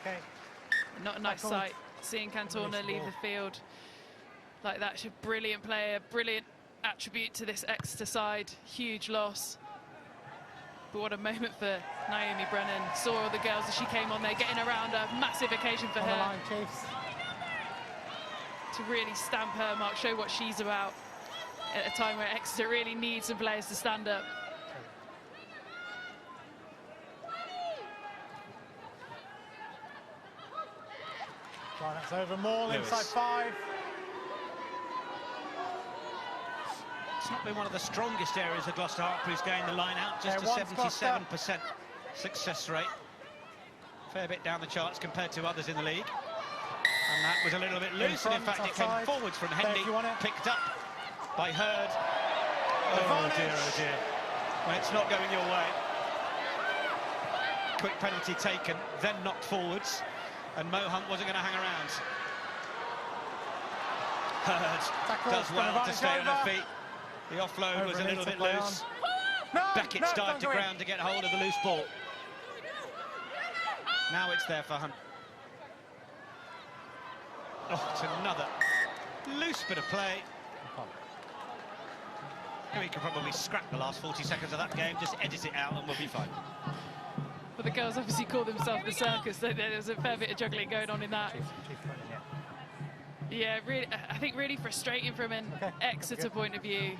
Okay. Not a nice sight, seeing Cantona leave the field like that. She's a brilliant player, brilliant attribute to this Exeter side. Huge loss. But what a moment for Naomi Brennan. Saw all the girls as she came on there, getting around a massive occasion for On her. the line, Chiefs. To really stamp her mark, show what she's about at a time where Exeter really needs some players to stand up. Right, that's over. Maul Lewis. inside 5. It's not been one of the strongest areas of Gloucester-Hartpury's game, the line out, just Yeah, a once 77% success rate. Fair bit down the charts compared to others in the league. And that was a little bit loose, and in fact it came forwards from Hendy, picked up by Hurd. Oh dear, when it's not going your way. Quick penalty taken, then knocked forwards, and Mo Hunt wasn't going to hang around. Hurd does well to stay on her feet. The offload was a little bit loose. Beckett's dived to ground to get hold of the loose ball. Now it's there for Hunt. Oh, it's another loose bit of play. We can probably scrap the last 40 seconds of that game, just edit it out and we'll be fine. But the girls obviously call themselves the circus. There was a fair bit of juggling going on in that. Yeah, really, I think really frustrating from an Exeter point of view.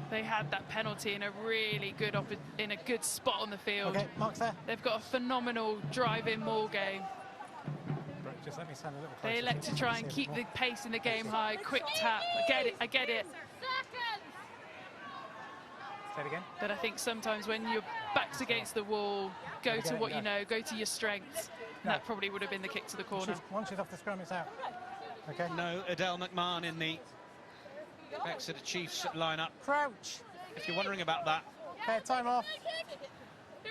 They had that penalty in a really good in a good spot on the field. Okay, Mark's there. They've got a phenomenal drive-in maul game. Just let me stand a little closer. They elect to try and keep the pace in the game high. Quick tap. I get it. Say it again. But I think sometimes when your back's against the wall, go to what you know, go to your strengths. No. That probably would have been the kick to the corner. Once she's off the scrum, it's out. Okay. No Adele McMahon in the Exeter Chiefs lineup. Crouch. If you're wondering about that, Okay, time off.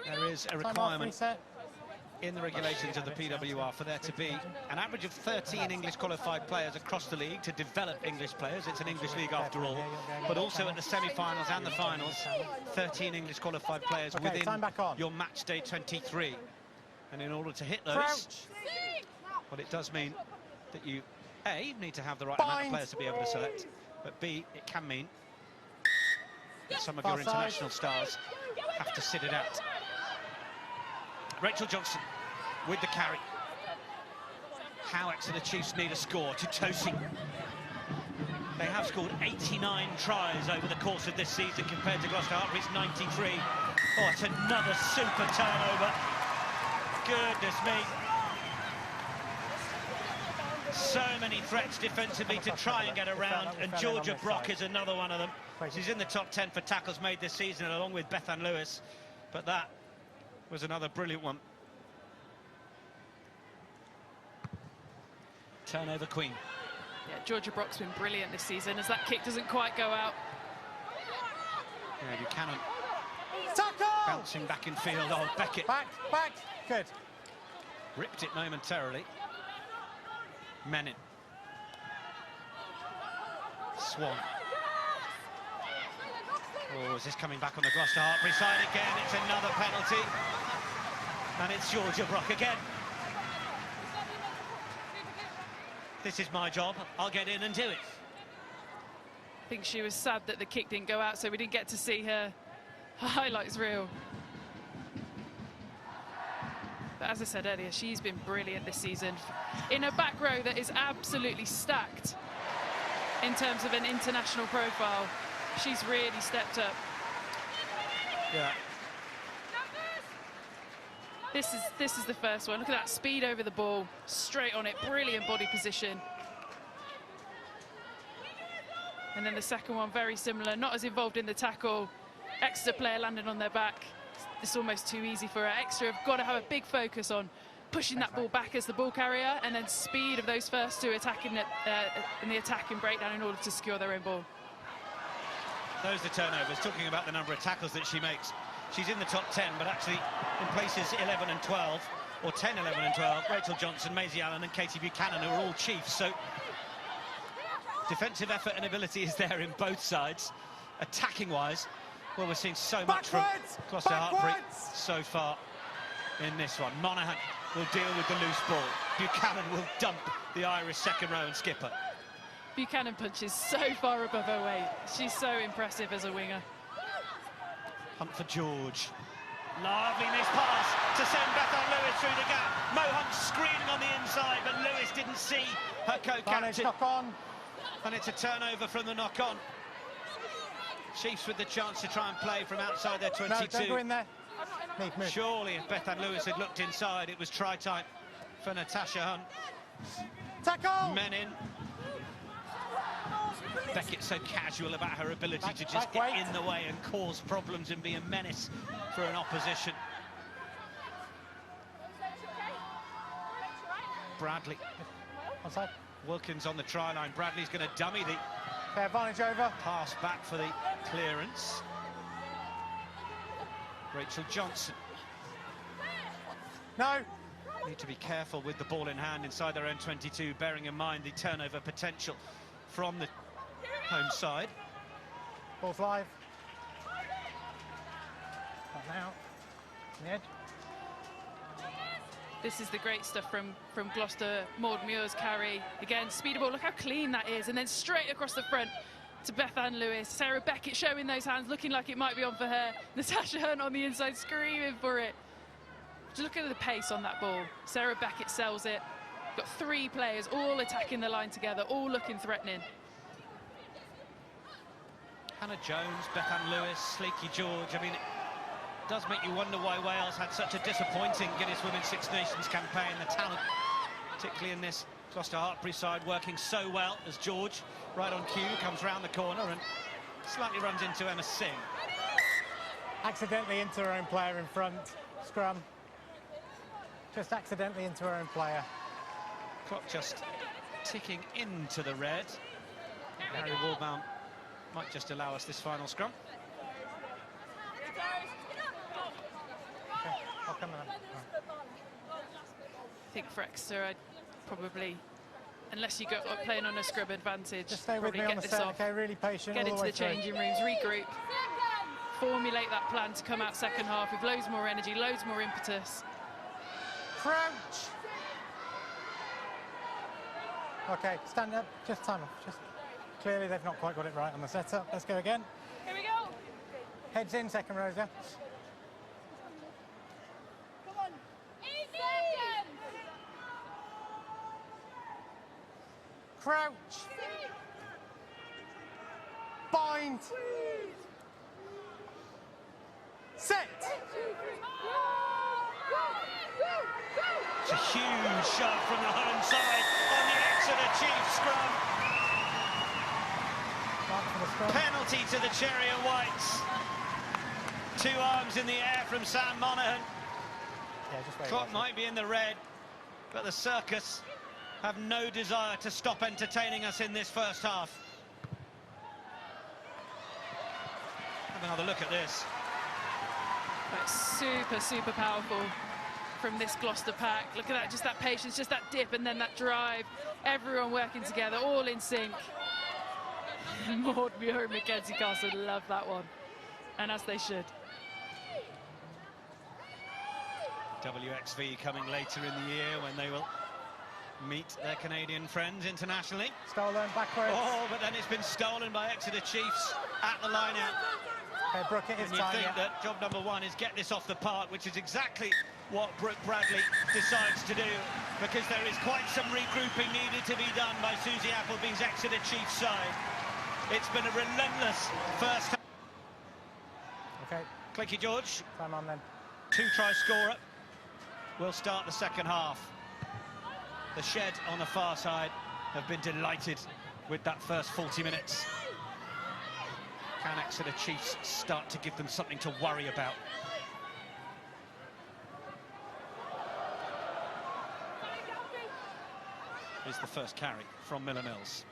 there is a Time off, requirement reset. in the regulations of the PWR for there to be an average of 13 English qualified players across the league to develop English players. It's an English league after all, but also at the semi-finals and the finals, 13 English qualified players within time back on. your match day 23. And in order to hit those, Crouch. well, it does mean that you, A, need to have the right amount of players to be able to select, but B, it can mean that some of your international stars have to sit it out. Rachel Johnson with the carry. How Exeter Chiefs need a score to Tosi. They have scored 89 tries over the course of this season compared to Gloucester-Hartpury's 93. Oh, it's another super turnover. Goodness me. So many threats defensively to try and get around, and Georgia Brock is another one of them. She's in the top 10 for tackles made this season, along with Bethan Lewis, but that was another brilliant one. Turnover queen. Yeah, Georgia Brock's been brilliant this season as that kick doesn't quite go out. Yeah, Buchanan Tackle! bouncing back in field. Oh, Beckett Back, back. Good. ripped it momentarily. Menin. Swan. Oh, is this coming back on the Gloucester-Hartpury side again? It's another penalty. And it's Georgia Brock again. This is my job. I'll get in and do it. I think she was sad that the kick didn't go out, so we didn't get to see her highlights reel. But as I said earlier, she's been brilliant this season in a back row that is absolutely stacked in terms of an international profile. She's really stepped up. Yeah. This is the first one. Look at that speed over the ball, straight on it, brilliant body position. And then the second one, very similar, not as involved in the tackle. Exeter player landed on their back. It's almost too easy for her. Exeter have got to have a big focus on pushing that ball back as the ball carrier, and then speed of those first two attacking in the attack and breakdown in order to secure their own ball. Those are turnovers. Talking about the number of tackles that she makes, she's in the top 10, but actually in places 11 and 12, or 10, 11 and 12, Rachel Johnson, Maisie Allen and Katie Buchanan are all chiefs. So defensive effort and ability is there in both sides. Attacking-wise, well, we're seeing so much from Gloucester-Hartpury so far in this one. Monaghan will deal with the loose ball. Buchanan will dump the Irish second row and skipper. Buchanan punches so far above her weight. She's so impressive as a winger. Hunt for George. Lovely missed pass to send Bethan Lewis through the gap. Mo Hunt screaming on the inside, but Lewis didn't see her co-captain. Knock on. And it's a turnover from the knock-on. Chiefs with the chance to try and play from outside their 22. No, don't go in there. Move. Surely if Bethan Lewis had looked inside, it was try time for Natasha Hunt. Tackle! Menin. Beckett so casual about her ability to just get in the way and cause problems and be a menace for an opposition. Bradley. Onside. Wilkins on the try line. Bradley's going to dummy the Fair advantage over. pass back for the clearance. Rachel Johnson. No. Need to be careful with the ball in hand inside their own 22, bearing in mind the turnover potential from the home side. Ball's live. Not now. On the edge. This is the great stuff from Gloucester. Maud Muir's carry. Again, speed of ball. Look how clean that is. And then straight across the front to Bethan Lewis. Sarah Beckett showing those hands, looking like it might be on for her. Natasha Hunt on the inside, screaming for it. Just look at the pace on that ball. Sarah Beckett sells it. Got three players all attacking the line together, all looking threatening. Hannah Jones, Bethan Lewis, Sleeky George. I mean, it does make you wonder why Wales had such a disappointing Guinness Women's Six Nations campaign. The talent, particularly in this Gloucester-Hartpury side, working so well as George, right on cue, comes round the corner and slightly runs into Emma Singh. Accidentally into her own player in front. Scrum. Just accidentally into her own player. Clock just ticking into the red. Harry Walbaum might just allow us this final scrum. Okay, I'll come in. I think for Exeter, I'd probably, unless you go up playing on a scrub advantage, Just stay with probably me on get the this set, off, okay? Really patient get all into the way the through. changing rooms, regroup, formulate that plan to come out second half with loads more energy, loads more impetus. Crouch! Okay, stand up, just time off. Just clearly they've not quite got it right on the setup. Let's go again. Here we go. Heads in, second rows, yeah? Come on. Easy. Crouch! Bind! Set! It's a huge shot from the home side on the Exeter Chiefs scrum. Mark for the scrum. Penalty to the Cherry and Whites. Two arms in the air from Sam Monaghan. Yeah, just wait. Clock might be in the red, but the circus have no desire to stop entertaining us in this first half. Have another look at this. That's super, super powerful from this Gloucester pack. Look at that, just that patience, just that dip, and then that drive. Everyone working together, all in sync. Maud Muir and Mackenzie Castle love that one, and as they should. WXV coming later in the year when they will meet their Canadian friends internationally. Stolen backwards. Oh, but then it's been stolen by Exeter Chiefs at the line-out. Okay, Brooke, it is And you time, think yeah. that job number one is get this off the park, which is exactly what Brooke Bradley decides to do, because there is quite some regrouping needed to be done by Susie Appleby's Exeter Chiefs side. It's been a relentless first half. Okay, Clinky George, time on then. 2-try scorer, will start the second half. The Shed on the far side have been delighted with that first 40 minutes. Can Exeter Chiefs start to give them something to worry about? Here's the first carry from Miller Mills.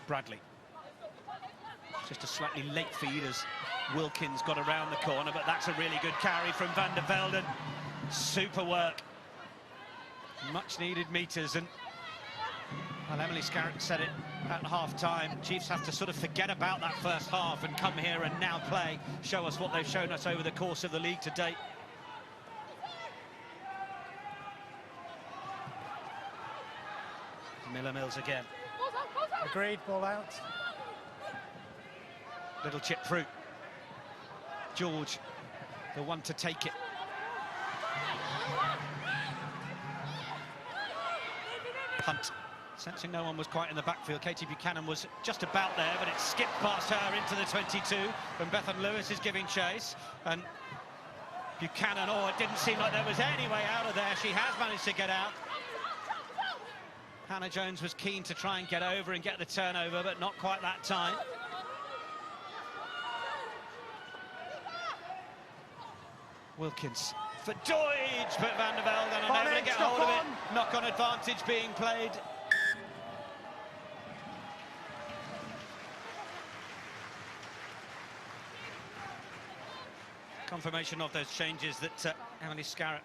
Bradley. Just a slightly late feed as Wilkins got around the corner, but that's a really good carry from Van der Velden. Super work. Much needed meters, and well, Emily Scarrett said it at half-time. Chiefs have to sort of forget about that first half and come here and now play, show us what they've shown us over the course of the league to date. Miller Mills again. Agreed, ball out. Little chip through. George, the one to take it. Hunt, sensing no one was quite in the backfield. Katie Buchanan was just about there, but it skipped past her into the 22, and Bethan Lewis is giving chase. And Buchanan, oh, it didn't seem like there was any way out of there. She has managed to get out. Hannah Jones was keen to try and get over and get the turnover, but not quite that time. Wilkins for Deutsch, but Van der Velden unable to get hold of it. Knock-on advantage being played. Confirmation of those changes that Emily Scarrett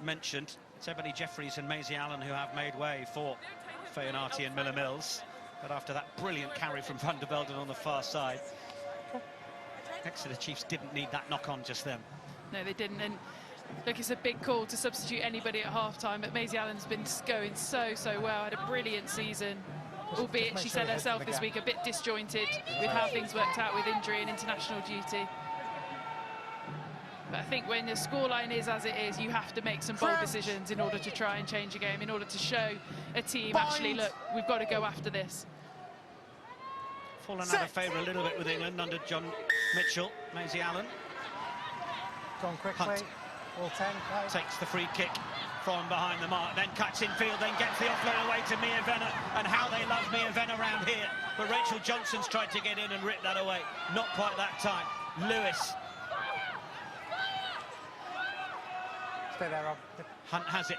mentioned. It's Ebony Jeffries and Maisie Allen who have made way for Fayonati and Miller Mills. But after that brilliant carry from Van der Velden on the far side, Exeter Chiefs didn't need that knock-on just then. No, they didn't. And look, it's a big call to substitute anybody at half-time, but Maisie Allen's been going so well, had a brilliant season, albeit she said herself this week a bit disjointed with how things worked out with injury and international duty. But I think when the scoreline is as it is, you have to make some bold decisions in order to try and change a game, in order to show a team, actually, look, we've got to go after this. Fallen out of favour a little bit with England under John Mitchell. Maisie Allen. Gone quickly. Hunt. All 10. Play. Takes the free kick from behind the mark, then cuts infield, then gets the offload away to Mia Venner. And how they love Mia Venner around here. But Rachel Johnson's tried to get in and rip that away. Not quite that time. Lewis. Stay there, Rob. Hunt has it.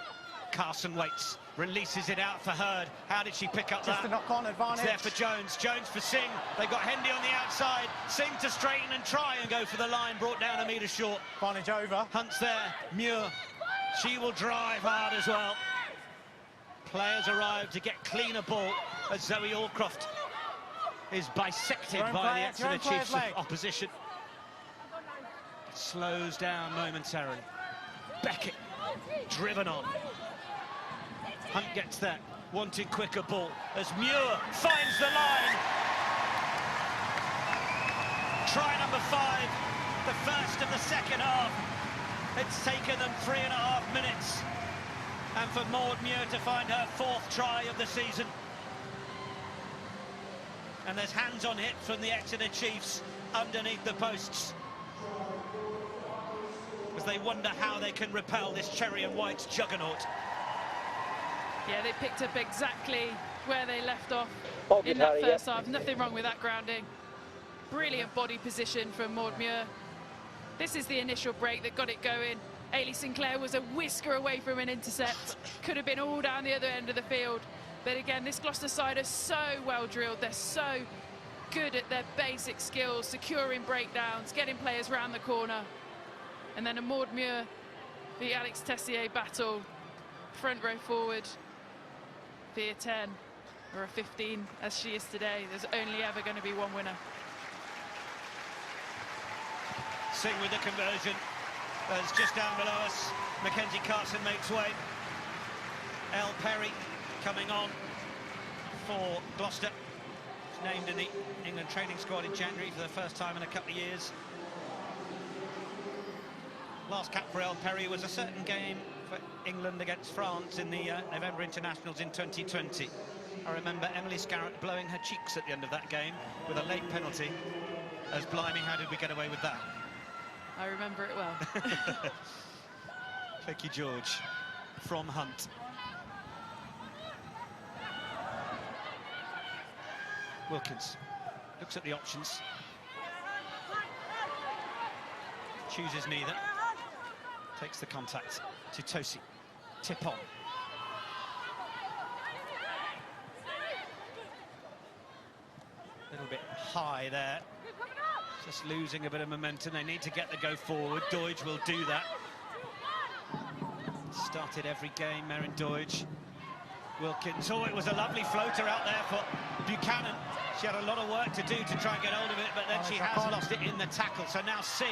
Carson waits. Releases it out for Hurd. How did she pick up Just that? a knock-on advantage. It's there for Jones. Jones for Singh. They got Hendy on the outside. Singh to straighten and try and go for the line. Brought down a metre short. Advantage over. Hunt's there. Muir. She will drive hard as well. Players arrive to get cleaner ball as Zoe Allcroft is bisected by the Exeter Chiefs of opposition. Slows down momentarily. Beckett driven on. Hunt gets there, wanting quicker ball as Muir finds the line. Try number 5, the first of the second half. It's taken them 3.5 minutes. And for Maud Muir to find her 4th try of the season. And there's hands on hip from the Exeter Chiefs underneath the posts, as they wonder how they can repel this cherry and white juggernaut. Yeah, they picked up exactly where they left off Oh, in good, that Harry, first yeah. half. Nothing wrong with that grounding. Brilliant body position from Maud Muir. This is the initial break that got it going. Ailey Sinclair was a whisker away from an intercept. Could have been all down the other end of the field. But again, this Gloucester side is so well drilled. They're so good at their basic skills, securing breakdowns, getting players round the corner. And then a Maud Muir v Alex Tessier battle, front row forward via 10 or a 15 as she is today. There's only ever going to be one winner. Singh with the conversion. As just down below us, Mackenzie Carson makes way. Elle Perry coming on for Gloucester. She's named in the England training squad in January for the first time in a couple of years. Last cap for Elle Perry was a certain game for England against France in the November internationals in 2020. I remember Emily Scarrett blowing her cheeks at the end of that game with a late penalty. As blimey, how did we get away with that? I remember it well. Thank you, George. From Hunt. Wilkins looks at the options. Chooses neither. Takes the contact to Tosi. Tip on. A little bit high there. Just losing a bit of momentum. They need to get the go forward. Doidge will do that. Started every game, Meryn Doidge. Wilkins. Oh, it was a lovely floater out there for Buchanan. She had a lot of work to do to try and get hold of it, but then she has lost it in the tackle. So now Singh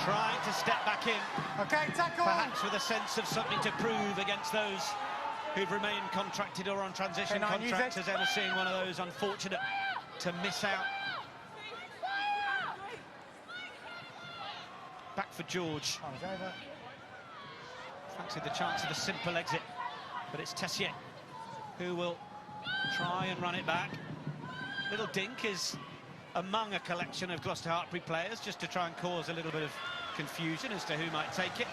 trying to step back in. Okay, tackle. Perhaps with a sense of something to prove against those who've remained contracted or on transition contracts, as Emma Singh, one of those unfortunate to miss out. Back for George. Fancied the chance of a simple exit, but it's Tessier who will try and run it back. Little dink is among a collection of Gloucester-Hartpury players, just to try and cause a little bit of confusion as to who might take it.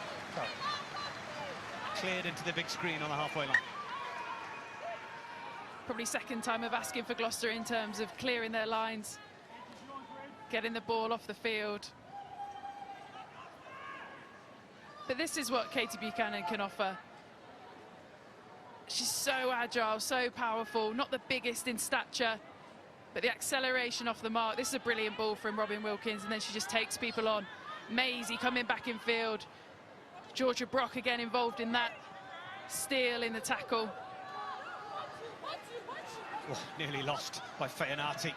Cleared into the big screen on the halfway line. Probably second time of asking for Gloucester in terms of clearing their lines, getting the ball off the field. But this is what Katie Buchanan can offer. She's so agile, so powerful, not the biggest in stature, but the acceleration off the mark. This is a brilliant ball from Robin Wilkins, and then she just takes people on. Maisie coming back in field. Georgia Brock again involved in that steal in the tackle. Oh, nearly lost by Feyanati.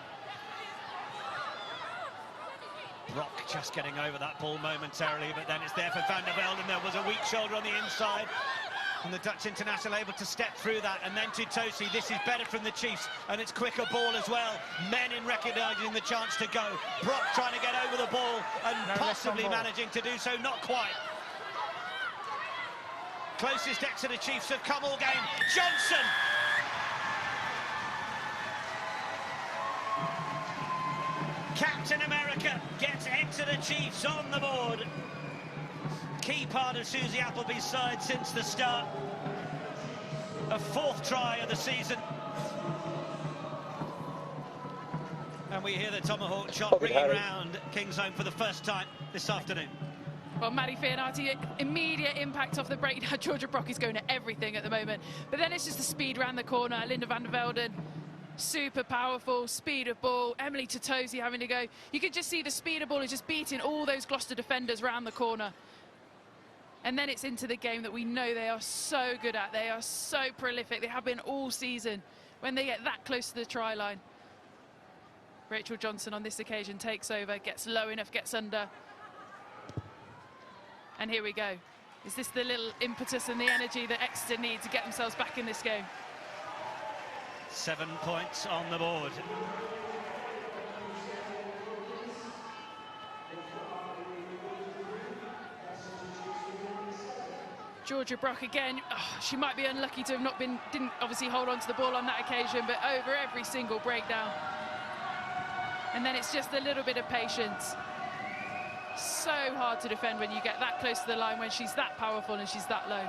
Brock just getting over that ball momentarily, but then it's there for Van der Velde, and there was a weak shoulder on the inside. And the Dutch international able to step through that, and then to Tosi. This is better from the Chiefs, and it's quicker ball as well. Menin recognising the chance to go. Brock trying to get over the ball and possibly managing to do so, not quite. Closest Exeter Chiefs have come all game. Johnson! Captain America gets Exeter Chiefs on the board. Key part of Susie Appleby's side since the start. A fourth try of the season. And we hear the tomahawk shot ringing round Kingsholm for the first time this afternoon. Well, Maddie Feyanati, immediate impact off the breakdown. Georgia Brock is going at everything at the moment. But then it's just the speed round the corner. Linda van der Velden, super powerful, speed of ball. Emily Totosi having to go. You could just see the speed of ball is just beating all those Gloucester defenders round the corner. And then it's into the game that we know they are so good at. They are so prolific. They have been all season when they get that close to the try line. Rachel Johnson on this occasion takes over, gets low enough, gets under. And here we go. Is this the little impetus and the energy that Exeter need to get themselves back in this game? 7 points on the board. Georgia Brock again, she might be unlucky to have not been, didn't obviously hold on to the ball on that occasion, but over every single breakdown. And then it's just a little bit of patience. So hard to defend when you get that close to the line, when she's that powerful and she's that low.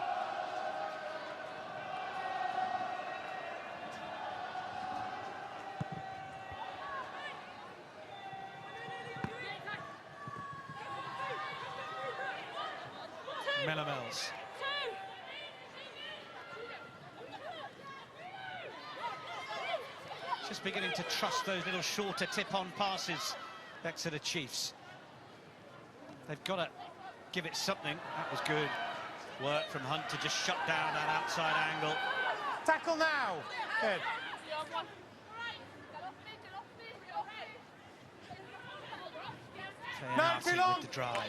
just beginning to trust those little shorter tip-on passes, Exeter Chiefs. They've got to give it something. That was good work from Hunt to just shut down that outside angle. Tackle now. Good. Fair with the drive.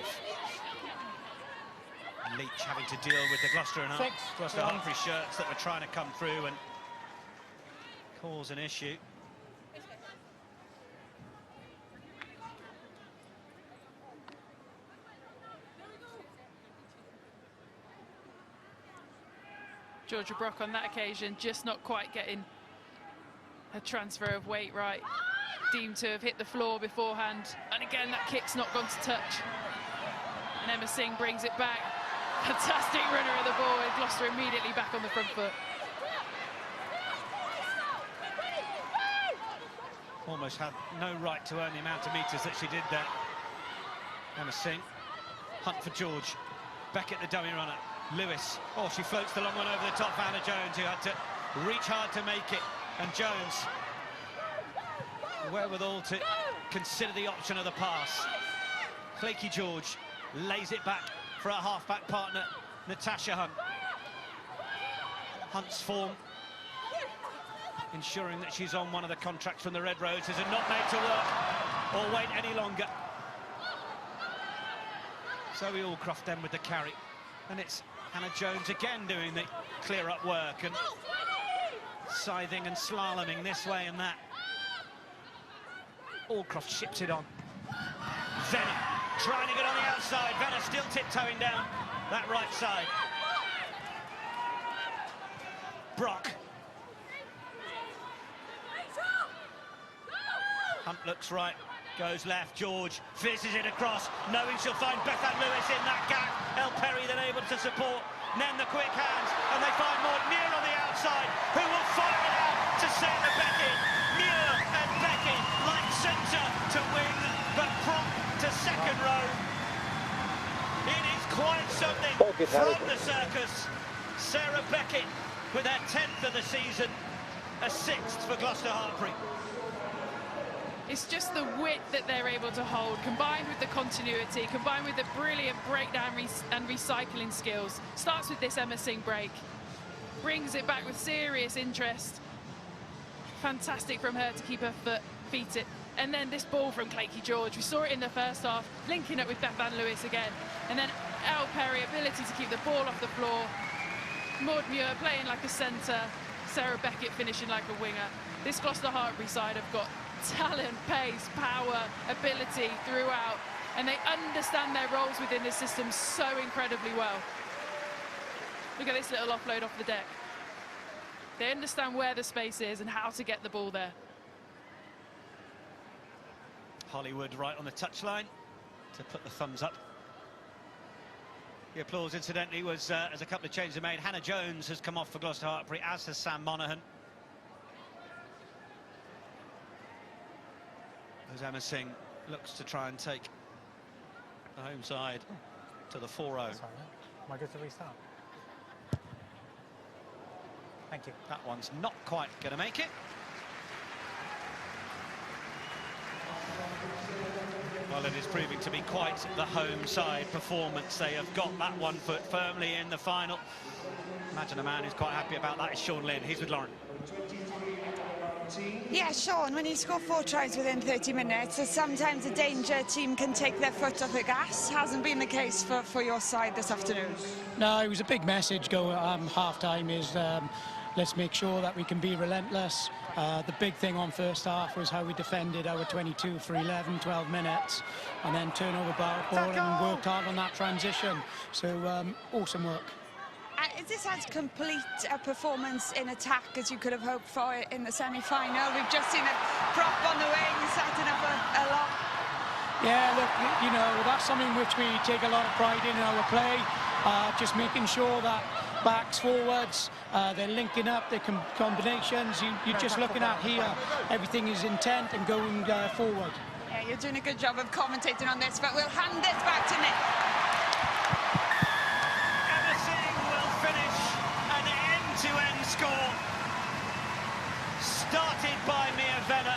Leach having to deal with the Gloucester-Hartpury shirts that were trying to come through and cause an issue. Georgia Brock on that occasion just not quite getting a transfer of weight right. Deemed to have hit the floor beforehand. And again, that kick's not gone to touch. And Emma Singh brings it back. Fantastic runner of the ball, with Gloucester immediately back on the front foot. Almost had no right to earn the amount of metres that she did there. Emma Singh. Hunt for George. Beckett, the dummy runner. Lewis. Oh, she floats the long one over the top. Vanna Jones, who had to reach hard to make it. And Jones, wherewithal to consider the option of the pass. Flaky George lays it back for her half-back partner, Natasha Hunt. Hunt's form, ensuring that she's on one of the contracts from the Red Roses and not made to work or wait any longer. Zoe Allcroft then with the carry, and it's Hannah Jones again doing the clear-up work and scything and slaloming this way and that. Allcroft ships it on. Venner trying to get on the outside. Venner still tiptoeing down that right side. Brock. Hunt looks right, goes left. George fizzes it across, knowing she'll find Bethan Lewis in that gap. El Perry then able to support. Then the quick hands, and they find Maud Muir on the outside, who will fire it out to Sarah Beckett. Muir and Beckett like centre to wing, but prompt to second row. It is quite something from the circus. Sarah Beckett with her 10th of the season, a 6th for Gloucester-Hartpury. It's just the width that they're able to hold, combined with the continuity, combined with the brilliant breakdown and recycling skills. Starts with this Emma Singh break, brings it back with serious interest. Fantastic from her to keep her feet it. And then this ball from Claky George. We saw it in the first half, linking up with Beth Van Lewis again. And then El Perry, ability to keep the ball off the floor. Maud Muir playing like a centre. Sarah Beckett finishing like a winger. This Gloucester-Hartpury side have got talent, pace, power, ability throughout, and they understand their roles within the system so incredibly well. Look at this little offload off the deck. They understand where the space is and how to get the ball there. Hollywood right on the touchline to put the thumbs up. The applause, incidentally, was as a couple of changes are made. Hannah Jones has come off for Gloucester-Hartpury, as has Sam Monaghan. As Emma Singh looks to try and take the home side to the 4-0. Am I good to restart? Thank you. That one's not quite going to make it. Well, it is proving to be quite the home side performance. They have got that 1 foot firmly in the final. Imagine a man who's quite happy about that is Sean Lynn. He's with Lauren. Yeah, Sean, when you score 4 tries within 30 minutes, sometimes a danger team can take their foot off the gas. Hasn't been the case for your side this afternoon. No, it was a big message going half-time is let's make sure that we can be relentless. The big thing on first half was how we defended our 22 for 11, 12 minutes, and then turn over ball and worked hard on that transition. So awesome work. Is this as complete a performance in attack as you could have hoped for in the semi-final? We've just seen a prop on the wing, setting up a lot. Yeah, look, you know, that's something which we take a lot of pride in our play. Just making sure that backs, forwards, they're linking up, their combinations. You're just looking at here, everything is intent and going forward. Yeah, you're doing a good job of commentating on this, but we'll hand this back to Nick. To end score. Started by Mia Venner,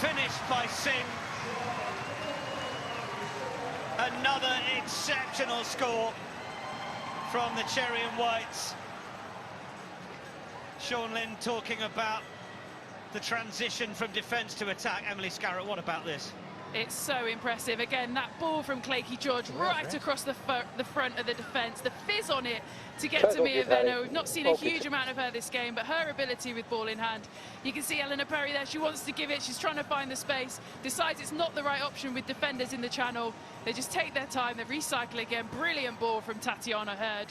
finished by Singh. Another exceptional score from the Cherry and Whites. Sean Lynn talking about the transition from defence to attack. Emily Scarrett, what about this? It's so impressive. Again, that ball from Claky George right across the front of the defence. The fizz on it to get to Mia Venner. We've not seen a huge amount of her this game, but her ability with ball in hand. You can see Eleanor Perry there. She wants to give it. She's trying to find the space. Decides it's not the right option with defenders in the channel. They just take their time. They recycle again. Brilliant ball from Tatiana Hurd.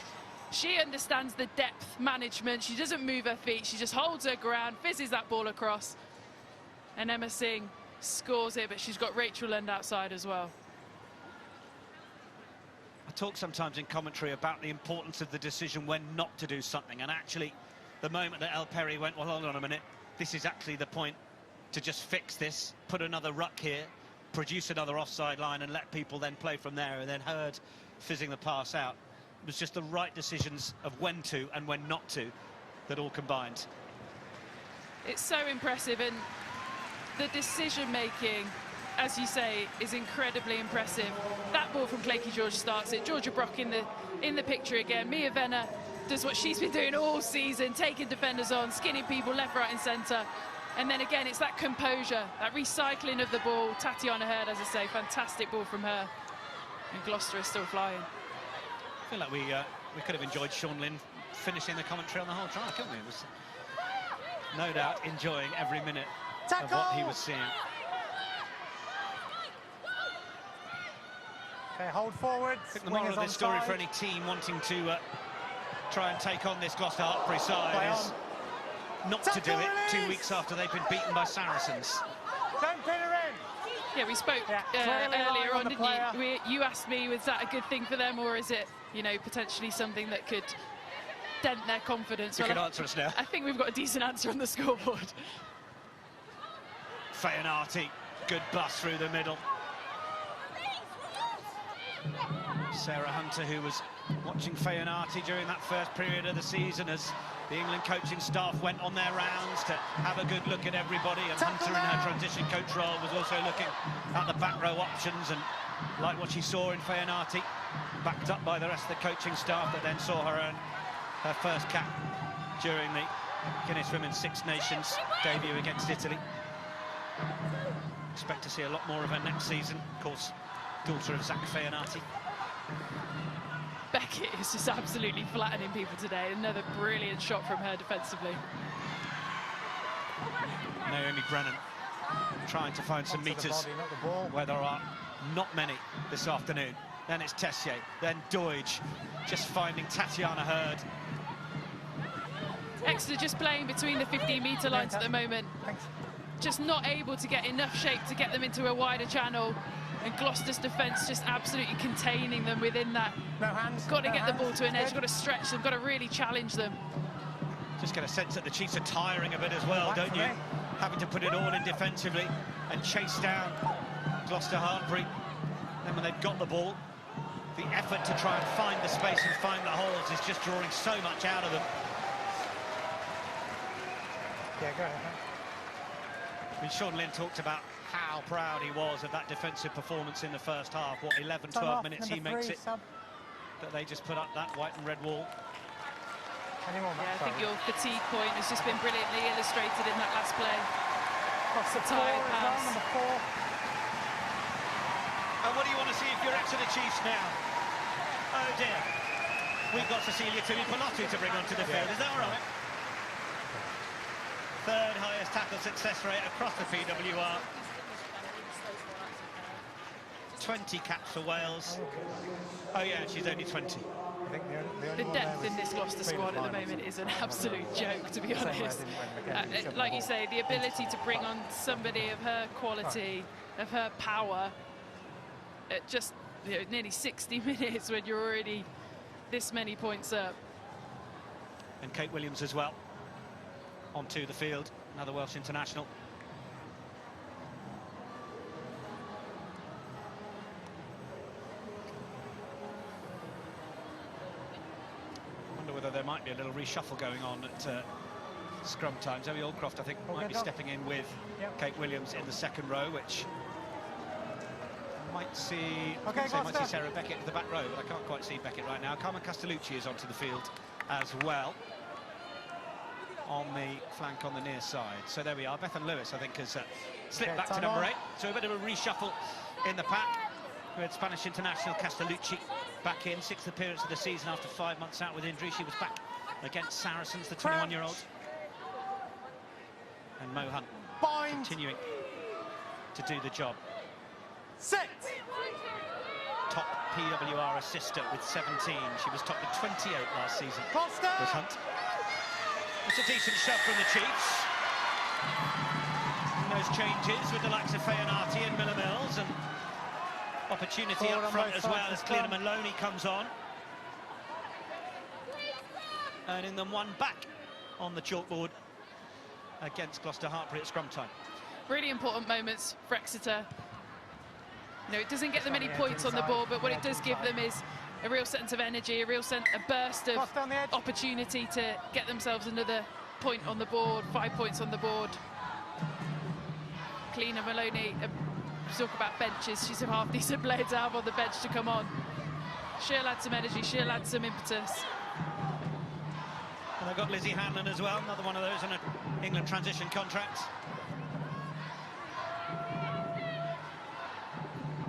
She understands the depth management. She doesn't move her feet. She just holds her ground, fizzes that ball across. And Emma Singh scores it, but she's got Rachel Lund outside as well. I talk sometimes in commentary about the importance of the decision when not to do something, and actually the moment that El Perry went, well, hold on a minute, this is actually the point to just fix this, put another ruck here, produce another offside line and let people then play from there, and then Hurd fizzing the pass out. It was just the right decisions of when to and when not to that all combined. It's so impressive, and the decision-making, as you say, is incredibly impressive. That ball from Claky George starts it. Georgia Brock in the picture again. Mia Venner does what she's been doing all season, taking defenders on, skinning people left, right and centre. And then again, it's that composure, that recycling of the ball. Tatiana Hurd, as I say, fantastic ball from her. And Gloucester is still flying. I feel like we could have enjoyed Sean Lynn finishing the commentary on the whole trial, couldn't we? It was no doubt enjoying every minute of what he was seeing. Okay, hold forward. I think the moral of this story for any team wanting to try and take on this Gloucester-Hartpury side is not to do it 2 weeks after they've been beaten by Saracens. Don't pin her in. Yeah, we spoke earlier on, didn't you? You asked me, was that a good thing for them, or is it, you know, potentially something that could dent their confidence? You can answer us now. I think we've got a decent answer on the scoreboard. Feyanati, good bust through the middle. Sarah Hunter, who was watching Feyanati during that first period of the season as the England coaching staff went on their rounds to have a good look at everybody, and Hunter in her transition coach role was also looking at the back row options, and like what she saw in Feyanati, backed up by the rest of the coaching staff that then saw her earn her first cap during the Guinness Women's Six Nations debut against Italy. Expect to see a lot more of her next season. Of course, daughter of Zach Feyanati. Beckett is just absolutely flattening people today. Another brilliant shot from her defensively. Naomi Brennan trying to find some meters where there are not many this afternoon. Then it's Tessier, then Doidge, just finding Tatiana Hurd. Exeter just playing between the 15-metre lines at the moment. Just not able to get enough shape to get them into a wider channel. And Gloucester's defence just absolutely containing them within that. No hands. Got to get the ball to an edge, got to stretch them, got to really challenge them. Just get a sense that the Chiefs are tiring a bit as well, don't you? Having to put it all in defensively and chase down Gloucester-Hartpury. Then when they've got the ball, the effort to try and find the space and find the holes is just drawing so much out of them. Yeah, go ahead. I mean, Sean Lynn talked about how proud he was of that defensive performance in the first half. What, 11, 12 minutes he makes it. That they just put up that white and red wall. Yeah, I think your fatigue point has just been brilliantly illustrated in that last play. Across the tired pass. And what do you want to see if you're Exeter Chiefs now? Oh dear. We've got Cecilia Tumi-Palatu to bring onto the field, is that all right? Third highest tackle success rate across the PWR. 20 caps for Wales. Oh yeah, she's only 20. The depth in this Gloucester squad at the moment is an absolute joke, to be honest. Like you say, the ability to bring on somebody of her quality, of her power, at just nearly 60 minutes when you're already this many points up. And Kate Williams as well onto the field, another Welsh international. Wonder whether there might be a little reshuffle going on at scrum time. Zoe Aldcroft, I think, might be stepping in with Kate Williams in the second row, which might see, might see Sarah Beckett to the back row, but I can't quite see Beckett right now. Carmen Castellucci is onto the field as well, on the flank on the near side. So there we are. Bethan Lewis, I think, has slipped back to number 8. So a bit of a reshuffle in the pack. We had Spanish international Castellucci back in, 6th appearance of the season after 5 months out with injury. She was back against Saracens, the 21-year-old. And Mo Hunt continuing to do the job. Sit! Top PWR assister with 17. She was top with 28 last season. Costa! Was Hunt. It's a decent shove from the Chiefs. And those changes with the likes of Feyanati and Miller Mills, and opportunity up front as well as Cleena Maloney comes on. Earning them one back on the chalkboard against Gloucester-Hartpury at scrum time. Really important moments for Exeter. You know, it doesn't get them any points on the board, but what it does give them is a real sense of energy, a burst of opportunity to get themselves another point on the board, 5 points on the board. Cleena Maloney, talk about benches, she's a half-decent player to have on the bench to come on. She'll add some energy, she'll add some impetus. And they've got Lizzie Hanlon as well, another one of those on an England transition contract.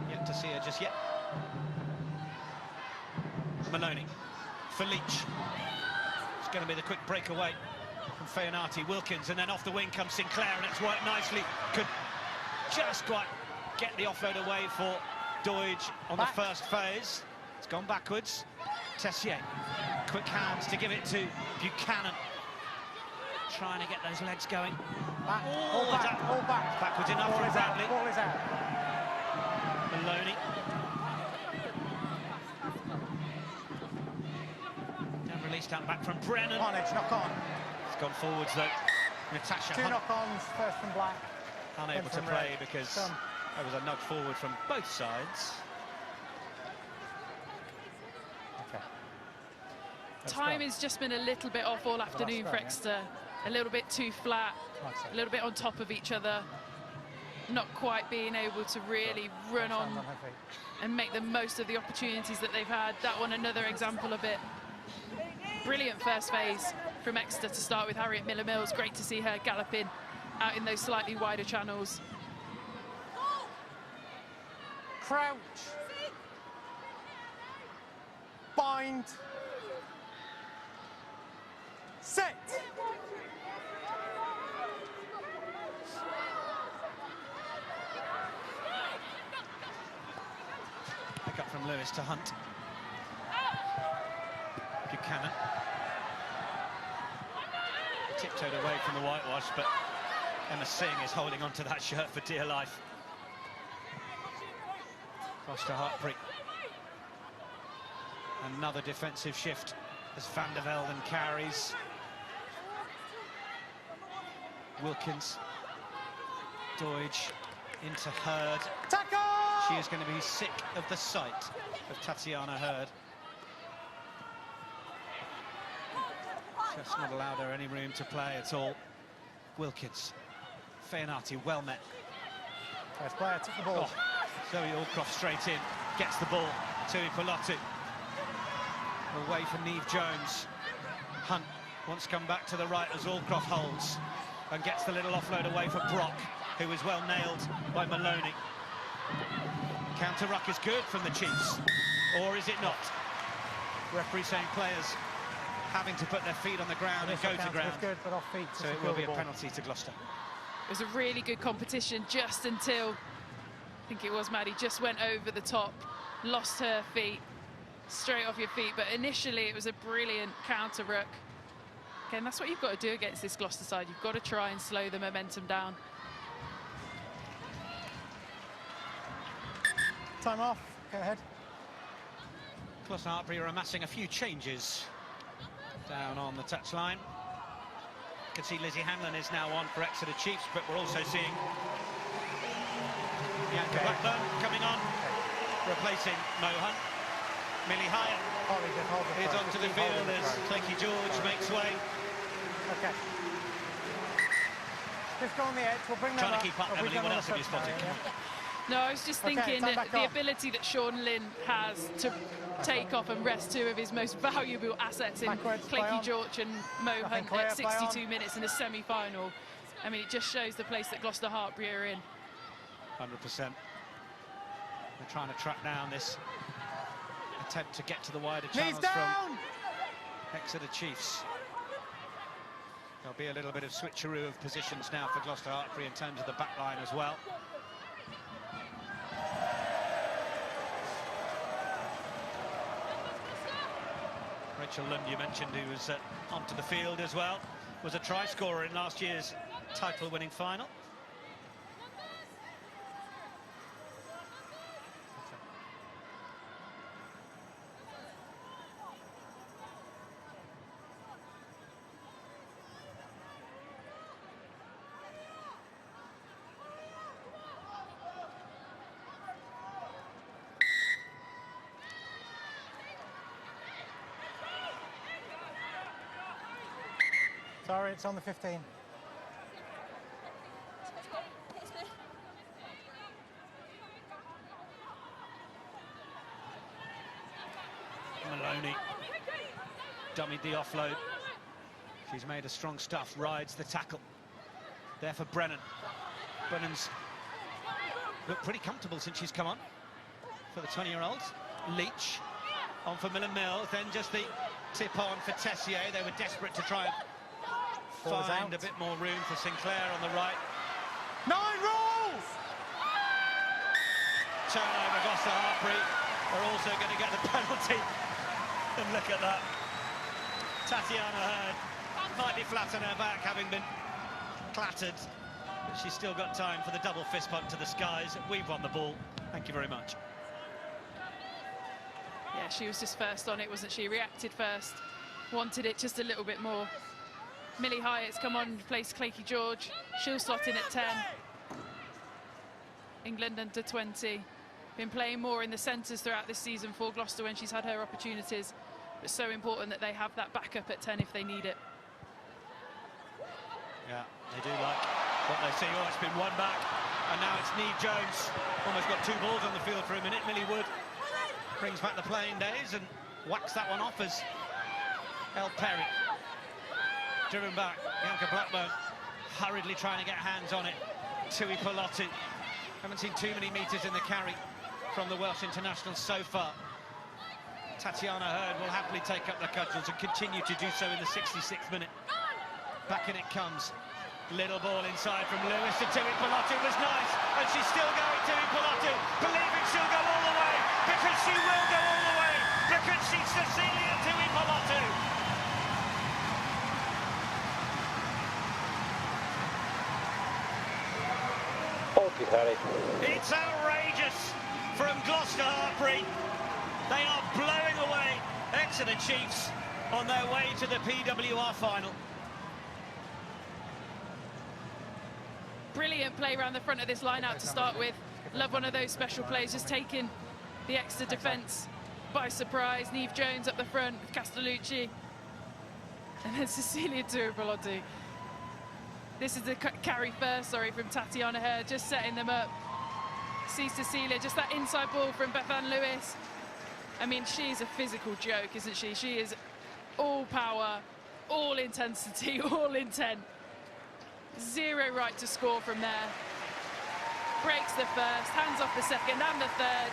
Yet to see her just yet. Maloney for Leach. It's going to be the quick breakaway from Feyanati, Wilkins, and then off the wing comes Sinclair, and it's worked nicely. Could just quite get the offload away for Doidge on the first phase. It's gone backwards. Tessier, quick hands to give it to Buchanan. Trying to get those legs going. Back, all back. Backwards enough from Bradley. Ball is out. Maloney. And released out back from Brennan. Edge, knock on. It's gone forwards though. Natasha Two Hunt. knock-ons, first from Black. Unable to play because there was a nudge forward from both sides. Okay. Time has just been a little bit off all afternoon for Exeter. A little bit too flat, a little bit on top of each other. Not quite being able to really run on and make the most of the opportunities that they've had. That one, another example of it. Brilliant first phase from Exeter to start with. Harriet Miller-Mills, great to see her galloping out in those slightly wider channels. Crouch. Bind. Sit. Pick up from Lewis to Hunt. Buchanan. Tiptoed away from the whitewash, but Emma Singh is holding on to that shirt for dear life. Gloucester-Hartpury. Another defensive shift as Van der Velden carries. Wilkins. Doidge into Hurd. Tackle! She is going to be sick of the sight of Tatiana Hurd. Just not allowed her any room to play at all. Wilkins. Feyanati, well met. First player took the ball. Zoe Aldcroft straight in, gets the ball. Tui Polotu. Away from Neve Jones. Hunt wants to come back to the right as Aldcroft holds and gets the little offload away for Brock, who was well nailed by Maloney. Counter ruck is good from the Chiefs, or is it not? Referee saying players having to put their feet on the ground and go to ground. Good, but off feet so it will be a penalty to Gloucester. It was a really good competition just until, I think it was Maddie, just went over the top, lost her feet, straight off your feet, but initially it was a brilliant counter ruck. Again, that's what you've got to do against this Gloucester side. You've got to try and slow the momentum down. Time off, go ahead. Gloucester-Hartpury are amassing a few changes down on the touchline. You can see Lizzie Hanlon is now on for Exeter Chiefs, but we're also seeing Bianca Blackburn coming on, replacing Mo Hunt. Millie Hyatt is onto the field as Clanky George makes way. Okay. Just go on the edge. We'll bring them Trying up. to keep up, Emily. What else have you spotted? Come on. No, I was just Okay, thinking time that back the on. ability that Sean Lynn has to take off and rest two of his most valuable assets in Backwards, play Clecky on. George and Mo Nothing Hunt clear, at play on. 62 minutes in a semi-final. I mean, it just shows the place that Gloucester-Hartpury are in. 100%. They're trying to track down this attempt to get to the wider channels from Exeter Chiefs. There'll be a little bit of switcheroo of positions now for Gloucester-Hartpury in terms of the back line as well. Rachel Lund, you mentioned, who was onto the field as well, was a try scorer in last year's title-winning final. Sorry, it's on the 15. Maloney dummied the offload. She's made a strong stuff, rides the tackle. There for Brennan. Brennan's looked pretty comfortable since she's come on for the 20-year-olds. Leach on for Millen Mills, then just the tip on for Tessier. They were desperate to try and find a bit more room for Sinclair on the right. 9 rules! Turnover, Gloucester-Hartpury are also going to get the penalty. And look at that. Tatiana Hurd might be flat on her back, having been clattered, but she's still got time for the double fist bump to the skies. We've won the ball. Thank you very much. Yeah, she was just first on it, wasn't she? Reacted first, wanted it just a little bit more. Millie Hyatt's come on, replaced Clecky George. She'll slot in at 10. England under 20. Been playing more in the centres throughout this season for Gloucester when she's had her opportunities. But so important that they have that backup at 10 if they need it. Yeah, they do like what they see. Oh, it's been one back, and now it's Neve Jones. Almost got 2 balls on the field for a minute. Millie Wood brings back the playing days and whacks that one off as El Perry. Driven back, Bianca Blackburn hurriedly trying to get hands on it. Tui Pilotu. Haven't seen too many metres in the carry from the Welsh internationals so far. Tatiana Hurd will happily take up the cudgels and continue to do so in the 66th minute. Back in it comes. Little ball inside from Lewis to Tui Pilotu was nice, and she's still going. Tui Pilotu, believing she'll go all the way, because she will go all the way, because she's Cecilia Tui Pilotu. Harry. It's outrageous from Gloucester-Hartpury. They are blowing away Exeter Chiefs on their way to the PWR final. Brilliant play around the front of this line out to start with. Love one of those special plays, just taking the Exeter defence by surprise. Neve Jones up the front with Castellucci. And then Cecilia Tui-Pilotu. This is the carry first, from Tatiana Hurd, just setting them up. See Cecilia, just that inside ball from Bethan Lewis. I mean, she's a physical joke, isn't she? She is all power, all intensity, all intent. Zero right to score from there. Breaks the first, hands off the second and the third.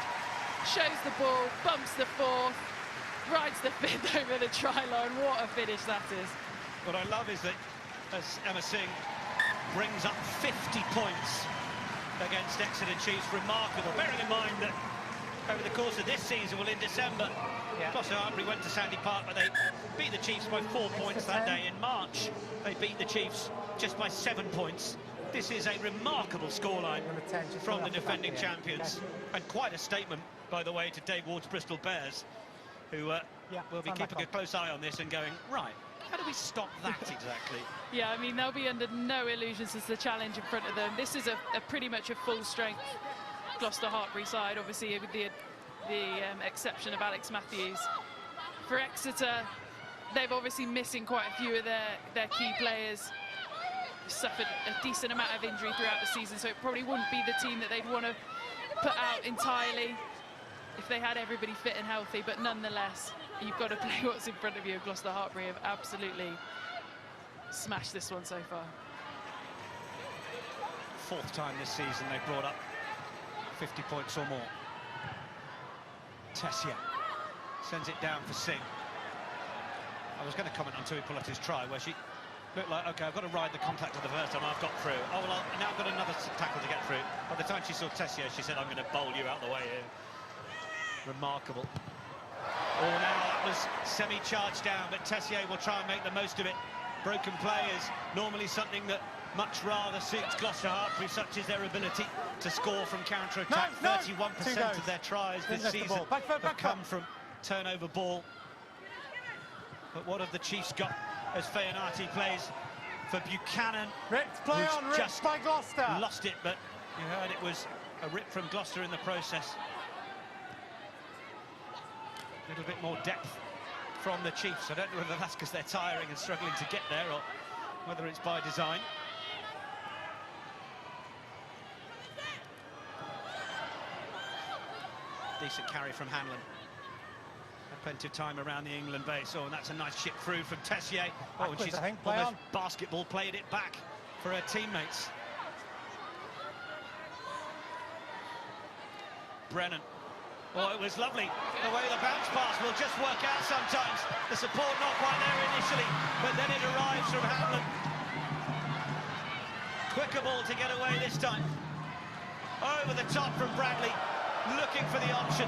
Shows the ball, bumps the fourth, rides the fifth over the try line. What a finish that is. What I love is that, as Emma Singh brings up 50 points against Exeter Chiefs, remarkable. Bearing in mind that over the course of this season, well, in December, Gloucester-Hartpury went to Sandy Park, but they beat the Chiefs by 4 points that day. In March, they beat the Chiefs just by 7 points. This is a remarkable scoreline from the defending champions, and quite a statement, by the way, to Dave Ward's Bristol Bears, who will be keeping a close eye on this and going, right, how do we stop that exactly? Yeah, I mean, they'll be under no illusions as the challenge in front of them. This is a pretty much a full-strength Gloucester-Hartpury side, obviously with the exception of Alex Matthews. For Exeter, they've obviously missing quite a few of their key players. suffered a decent amount of injury throughout the season, so it probably wouldn't be the team that they'd want to put out entirely if they had everybody fit and healthy. But nonetheless, you've got to play what's in front of you. Gloucester-Hartpury have absolutely smashed this one so far. Fourth time this season they've brought up 50 points or more. Tessier sends it down for Singh. I was going to comment on Tui Pulati's try where she looked like, OK, I've got to ride the contact of the first time, I've got through. Oh, well, now I've got another tackle to get through. By the time she saw Tessier, she said, I'm going to bowl you out the way here. Remarkable. Oh, now that was semi-charged down, but Tessier will try and make the most of it. Broken play is normally something that much rather suits Gloucester-Hartpury, such as their ability to score from counter-attack. 31% of their tries this season have come from turnover ball. But what have the Chiefs got as Feyanati plays for Buchanan? Ripped play on, ripped by Gloucester. Lost it, but you heard it was a rip from Gloucester in the process. A little bit more depth from the Chiefs. I don't know whether that's because they're tiring and struggling to get there or whether it's by design. Decent carry from Hanlon. Had plenty of time around the England base. Oh, and that's a nice chip through from Tessier. Oh, and she's almost basketball played it back for her teammates. Brennan. Oh, it was lovely. The way the bounce pass will just work out sometimes. The support not quite there initially, but then it arrives from Hanlon. Quicker ball to get away this time. Over the top from Bradley, looking for the option.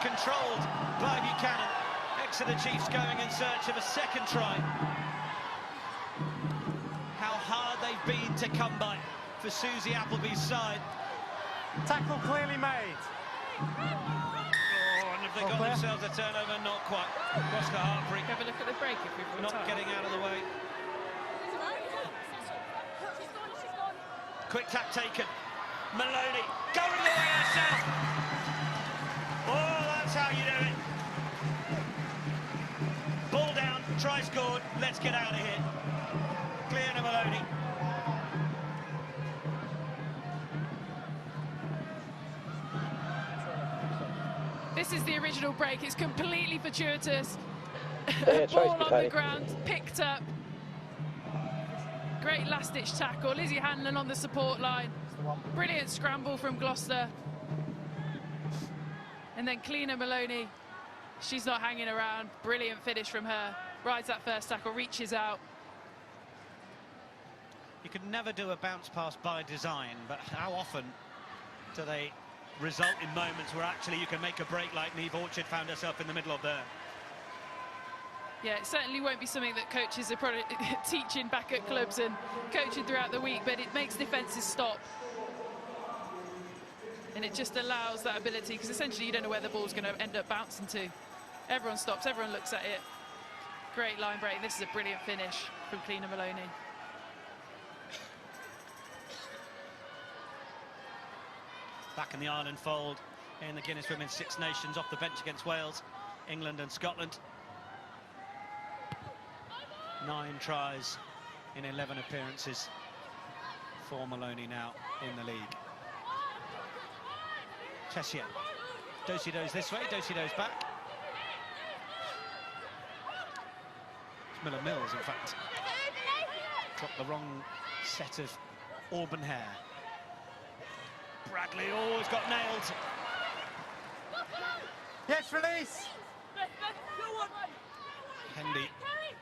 Controlled by Buchanan. Exeter Chiefs going in search of a second try. How hard they've been to come by for Susie Appleby's side. Tackle clearly made. They got themselves a turnover, not quite. Gloucester-Hartpury. Have a look at the break if we've not getting out of the way. Quick tap taken. Maloney going the way herself. Oh, that's how you do it. Ball down, try scored. Let's get out of here. Clear to Maloney. This is the original break. It's completely fortuitous. Yeah, Ball on the ground, picked up. Great last-ditch tackle. Lizzie Hanlon on the support line. Brilliant scramble from Gloucester. And then Cleaner Maloney. She's not hanging around. Brilliant finish from her. Rides that first tackle, reaches out. You could never do a bounce pass by design, but how often do they result in moments where actually you can make a break like Niamh Orchard found herself in the middle of there? Yeah, it certainly won't be something that coaches are probably teaching back at clubs and coaching throughout the week, but it makes defences stop. And it just allows that ability, because essentially you don't know where the ball's going to end up bouncing to. Everyone stops, everyone looks at it. Great line break. This is a brilliant finish from Cleaner Maloney. Back in the Ireland fold in the Guinness Women's Six Nations, off the bench against Wales, England and Scotland. 9 tries in 11 appearances for Maloney now in the league. Tessier. Do-si-do's this way, do-si-do's back. It's Miller Mills, in fact. Dropped the wrong set of auburn hair. Bradley, oh, he's got nailed. Yes, release. Hendy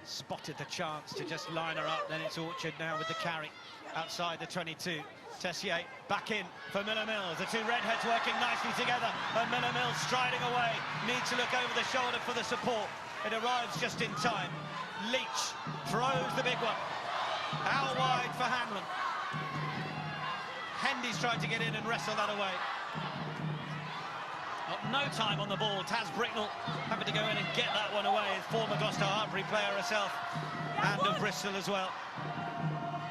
spotted the chance to just line her up. Then it's Orchard now with the carry outside the 22. Tessier back in for Miller Mills. The two redheads working nicely together. And Miller Mills striding away. Needs to look over the shoulder for the support. It arrives just in time. Leach throws the big one. Out wide for Hanlon. Hendy's tried to get in and wrestle that away. Got no time on the ball. Taz Bricknell having to go in and get that one away. Former Gloucester-Hartpury player herself, and of Bristol as well.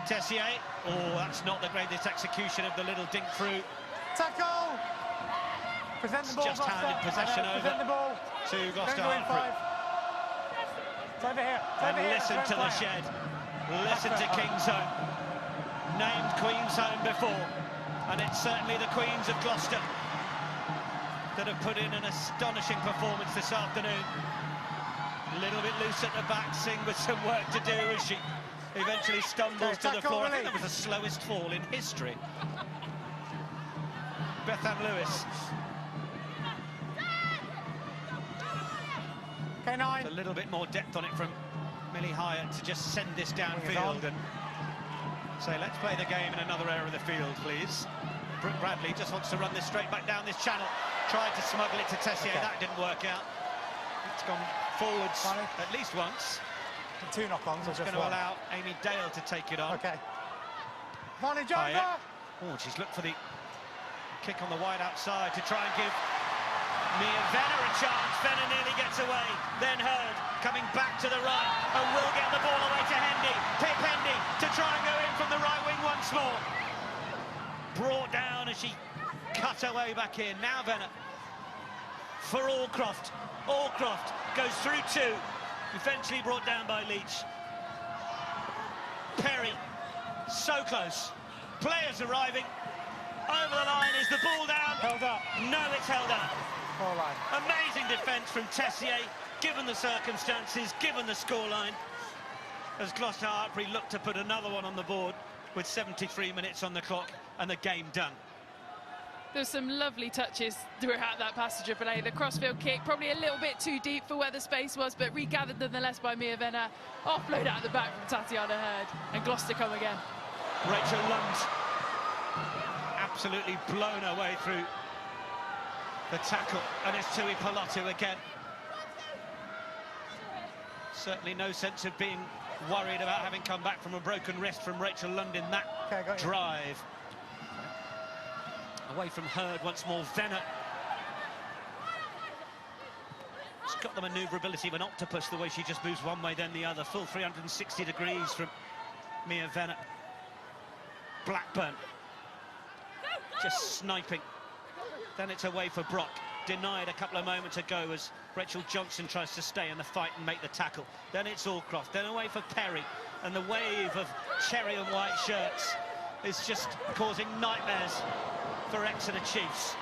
Tessier. Oh, that's not the greatest execution of the little dink through. Tackle! Present the ball, just handed possession over to Gloucester-Hartpury. It's over here. It's and over listen here. to the shed. Listen to King's Home. named Queen's Home before, and it's certainly the Queens of Gloucester that have put in an astonishing performance this afternoon. A little bit loose at the back, Singh with some work to do as she eventually stumbles to the floor. I think that was the slowest fall in history. Bethan Lewis. Okay, 9. A little bit more depth on it from Millie Hyatt to just send this downfield and say, let's play the game in another area of the field, please. Brooke Bradley just wants to run this straight back down this channel. Tried to smuggle it to Tessier, that didn't work out. It's gone forwards at least once. 2 knock-ons. It's going to allow Amy Dale to take it on. Okay. Vonage over. Oh, she's looked for the kick on the wide outside to try and give Mia Venner a chance. Venner nearly gets away. Then Hurd coming back to the right and will get the ball away to Hendy. Pip Hendy to try and go in from the right wing once more. Brought down as she cut her way back in. Now Venner for Allcroft. Allcroft goes through 2. Eventually brought down by Leach. Perry, so close. Players arriving. Over the line, is the ball down? Held up. No, it's held up. Ball line. Amazing defence from Tessier, given the circumstances, given the scoreline. As Gloucester-Hartpury looked to put another one on the board with 73 minutes on the clock and the game done. There's some lovely touches throughout that passage of play. The crossfield kick, probably a little bit too deep for where the space was, but regathered nonetheless by Mia Venner. Offload out the back from Tatiana Hurd, and Gloucester come again. Rachel Lund absolutely blown her way through the tackle, and it's Tui Palotto again. Certainly no sense of being worried about having come back from a broken wrist from Rachel Lund in that drive. Away from Hurd once more, Venner. She's got the manoeuvrability of an octopus, the way she just moves one way then the other. Full 360 degrees from Mia Venner. Blackburn just sniping. Then it's away for Brock. Denied a couple of moments ago as Rachel Johnson tries to stay in the fight and make the tackle. Then it's Allcroft, then away for Perry. And the wave of cherry and white shirts is just causing nightmares for Exeter Chiefs.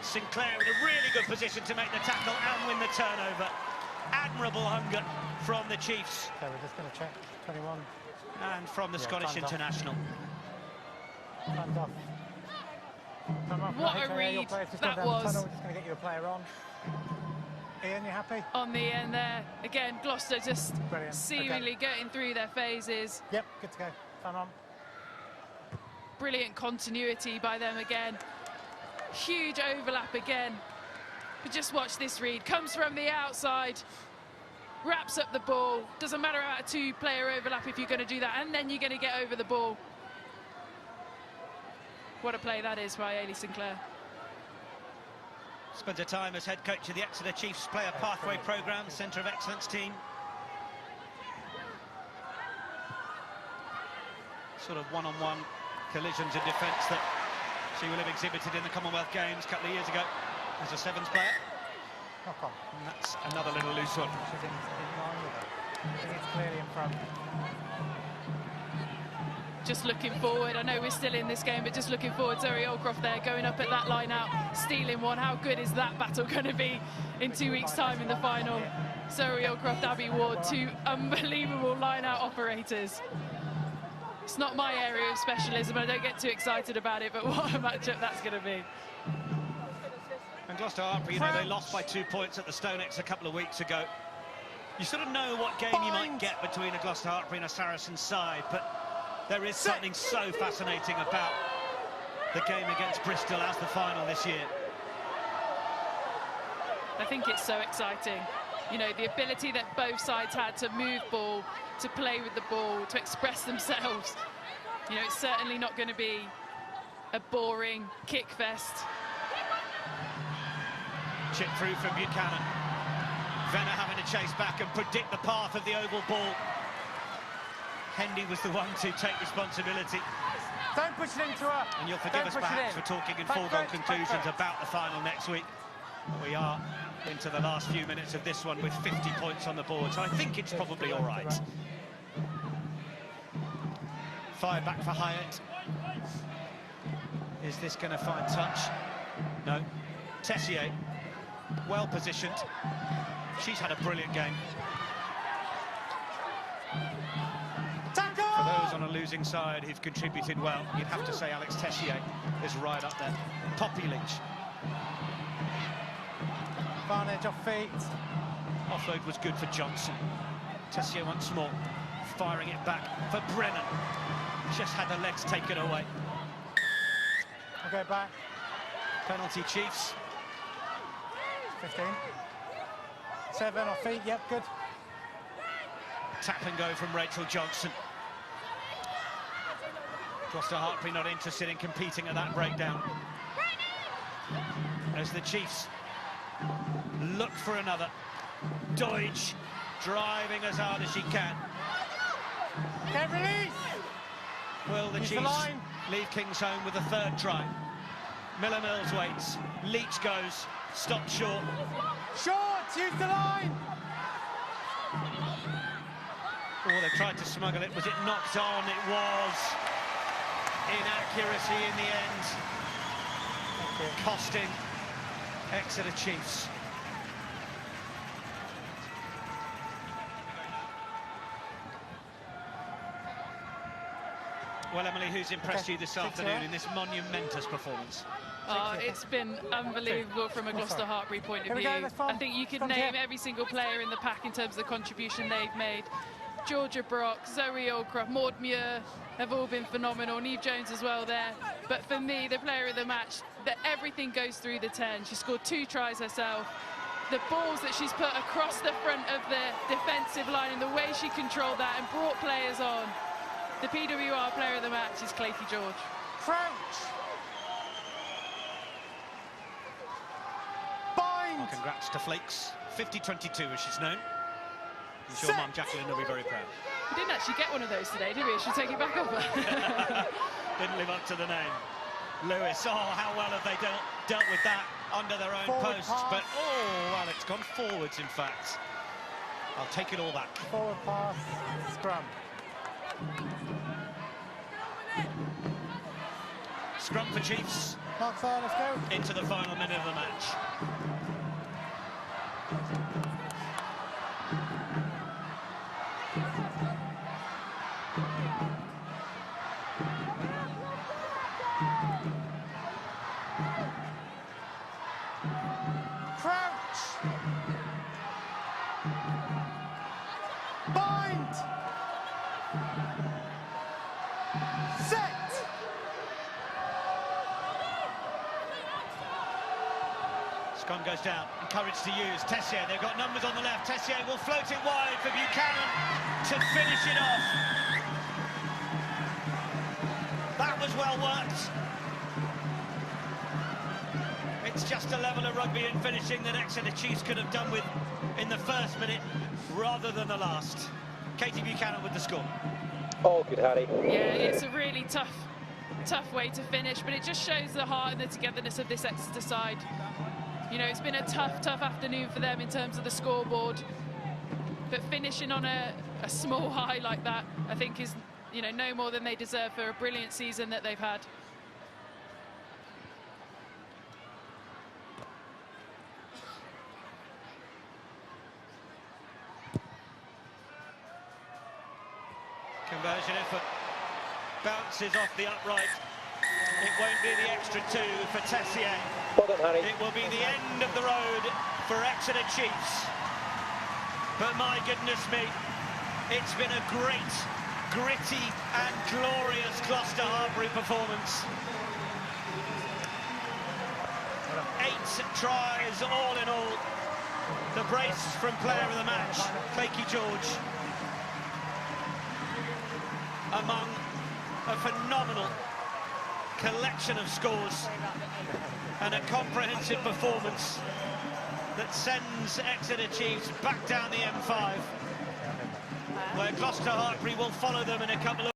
Sinclair in a really good position to make the tackle and win the turnover. Admirable hunger from the Chiefs. Okay, we're just going to check 21. And from the Scottish international. Time's off. What a read that was. We're just going to get you a player on. Ian, you happy? On the end there. Again, Gloucester just seemingly getting through their phases. Yep, good to go. Time on. Brilliant continuity by them again. Huge overlap again. But just watch this read. Comes from the outside. Wraps up the ball. Doesn't matter about a 2-player overlap if you're going to do that. And then you're going to get over the ball. What a play that is by Ailey Sinclair. Spends her time as head coach of the Exeter Chiefs Player Pathway Programme, Centre of Excellence team. Sort of one-on-one collisions in defence that she will have exhibited in the Commonwealth Games a couple of years ago as a sevens player. And that's another little loose one. She's in line with it. I think it's clearly in front. Just looking forward. I know we're still in this game, but just looking forward. Zoe Allcroft there going up at that line out, stealing one. How good is that battle going to be in 2 weeks' time in the final? Zoe Allcroft, Abby Ward, 2 unbelievable line-out operators. It's not my area of specialism. I don't get too excited about it, but what a matchup that's going to be. And Gloucester-Hartpury, you know, they lost by 2 points at the Stonex a couple of weeks ago. You sort of know what game you might get between a Gloucester-Hartpury and a Saracens side, but there is something so fascinating about the game against Bristol as the final this year. I think it's so exciting. You know, the ability that both sides had to move ball, to play with the ball, to express themselves. You know, it's certainly not going to be a boring kick fest. Chip through from Buchanan. Venner having to chase back and predict the path of the oval ball. Hendy was the one to take responsibility. Don't push it into her. And you'll forgive us perhaps for talking in foregone conclusions about the final next week. We are into the last few minutes of this one with 50 points on the board, so I think it's probably all right. Fired back for Hyatt. Is this going to find touch? No. Tessier, well positioned. She's had a brilliant game. For those on a losing side who've contributed well, you'd have to say Alex Tessier is right up there. Poppy Lynch. Advantage off feet. Offload was good for Johnson. Tessier once more, firing it back for Brennan. Just had the legs taken away. We'll go back. Penalty, Chiefs. 15. 7 off feet, yep, good. Tap and go from Rachel Johnson. Gloucester-Hartpury not interested in competing at that breakdown. As the Chiefs look for another. Deutsch driving as hard as she can. Get release! Will the Use the Chiefs line. leave Kings home with a third try? Miller Mills waits. Leach goes. Stopped short. Short! Use the line! Oh, they tried to smuggle it. Was it knocked on? It was. Inaccuracy in the end. Costing Exeter Chiefs. Well, Emily, who's impressed you this afternoon in this monumentous performance? Oh, it's been unbelievable from a Gloucester-Hartpury point of view. I think you could name every single player in the pack in terms of the contribution they've made. Georgia Brock, Zoe Aldcroft, Maud Muir have all been phenomenal. Neve Jones as well there. But for me, the player of the match, that everything goes through the 10. She scored 2 tries herself. The balls that she's put across the front of the defensive line and the way she controlled that and brought players on. The PWR player of the match is Clayton George. Crouch! Bind! Well, congrats to Flakes. 50-22 as she's known. I'm sure Mum Jacqueline will be very proud. We didn't actually get one of those today, did we? Should we take it back over? Didn't live up to the name. Lewis, oh, how well have they dealt with that under their own Forward posts. pass. But, oh, well, it's gone forwards, in fact. I'll take it all back. Forward pass, scrum. Scrum for Chiefs. Marks on, let's go. Into the final minute of the match. Crouch! Bind! Set! Scrum goes down, encouraged to use Tessier. They've got numbers on the left. Tessier will float it wide for Buchanan to finish it off. That was well worked. It's just a level of rugby and finishing that Exeter Chiefs could have done with in the first minute rather than the last. Katie Buchanan with the score. All good, Harry. Yeah, it's a really tough way to finish, but it just shows the heart and the togetherness of this Exeter side. You know, it's been a tough afternoon for them in terms of the scoreboard, but finishing on a small high like that, I think is, you know, no more than they deserve for a brilliant season that they've had. Conversion effort bounces off the upright. It won't be the extra 2 for Tessier. Well done, Harry. It will be the end of the road for Exeter Chiefs. But my goodness me, it's been a great, gritty and glorious Gloucester-Hartpury performance. 8 tries all in all. The brace from player of the match, Clayton George. Among a phenomenal collection of scores and a comprehensive performance that sends Exeter Chiefs back down the M5, where Gloucester-Hartpury will follow them in a couple of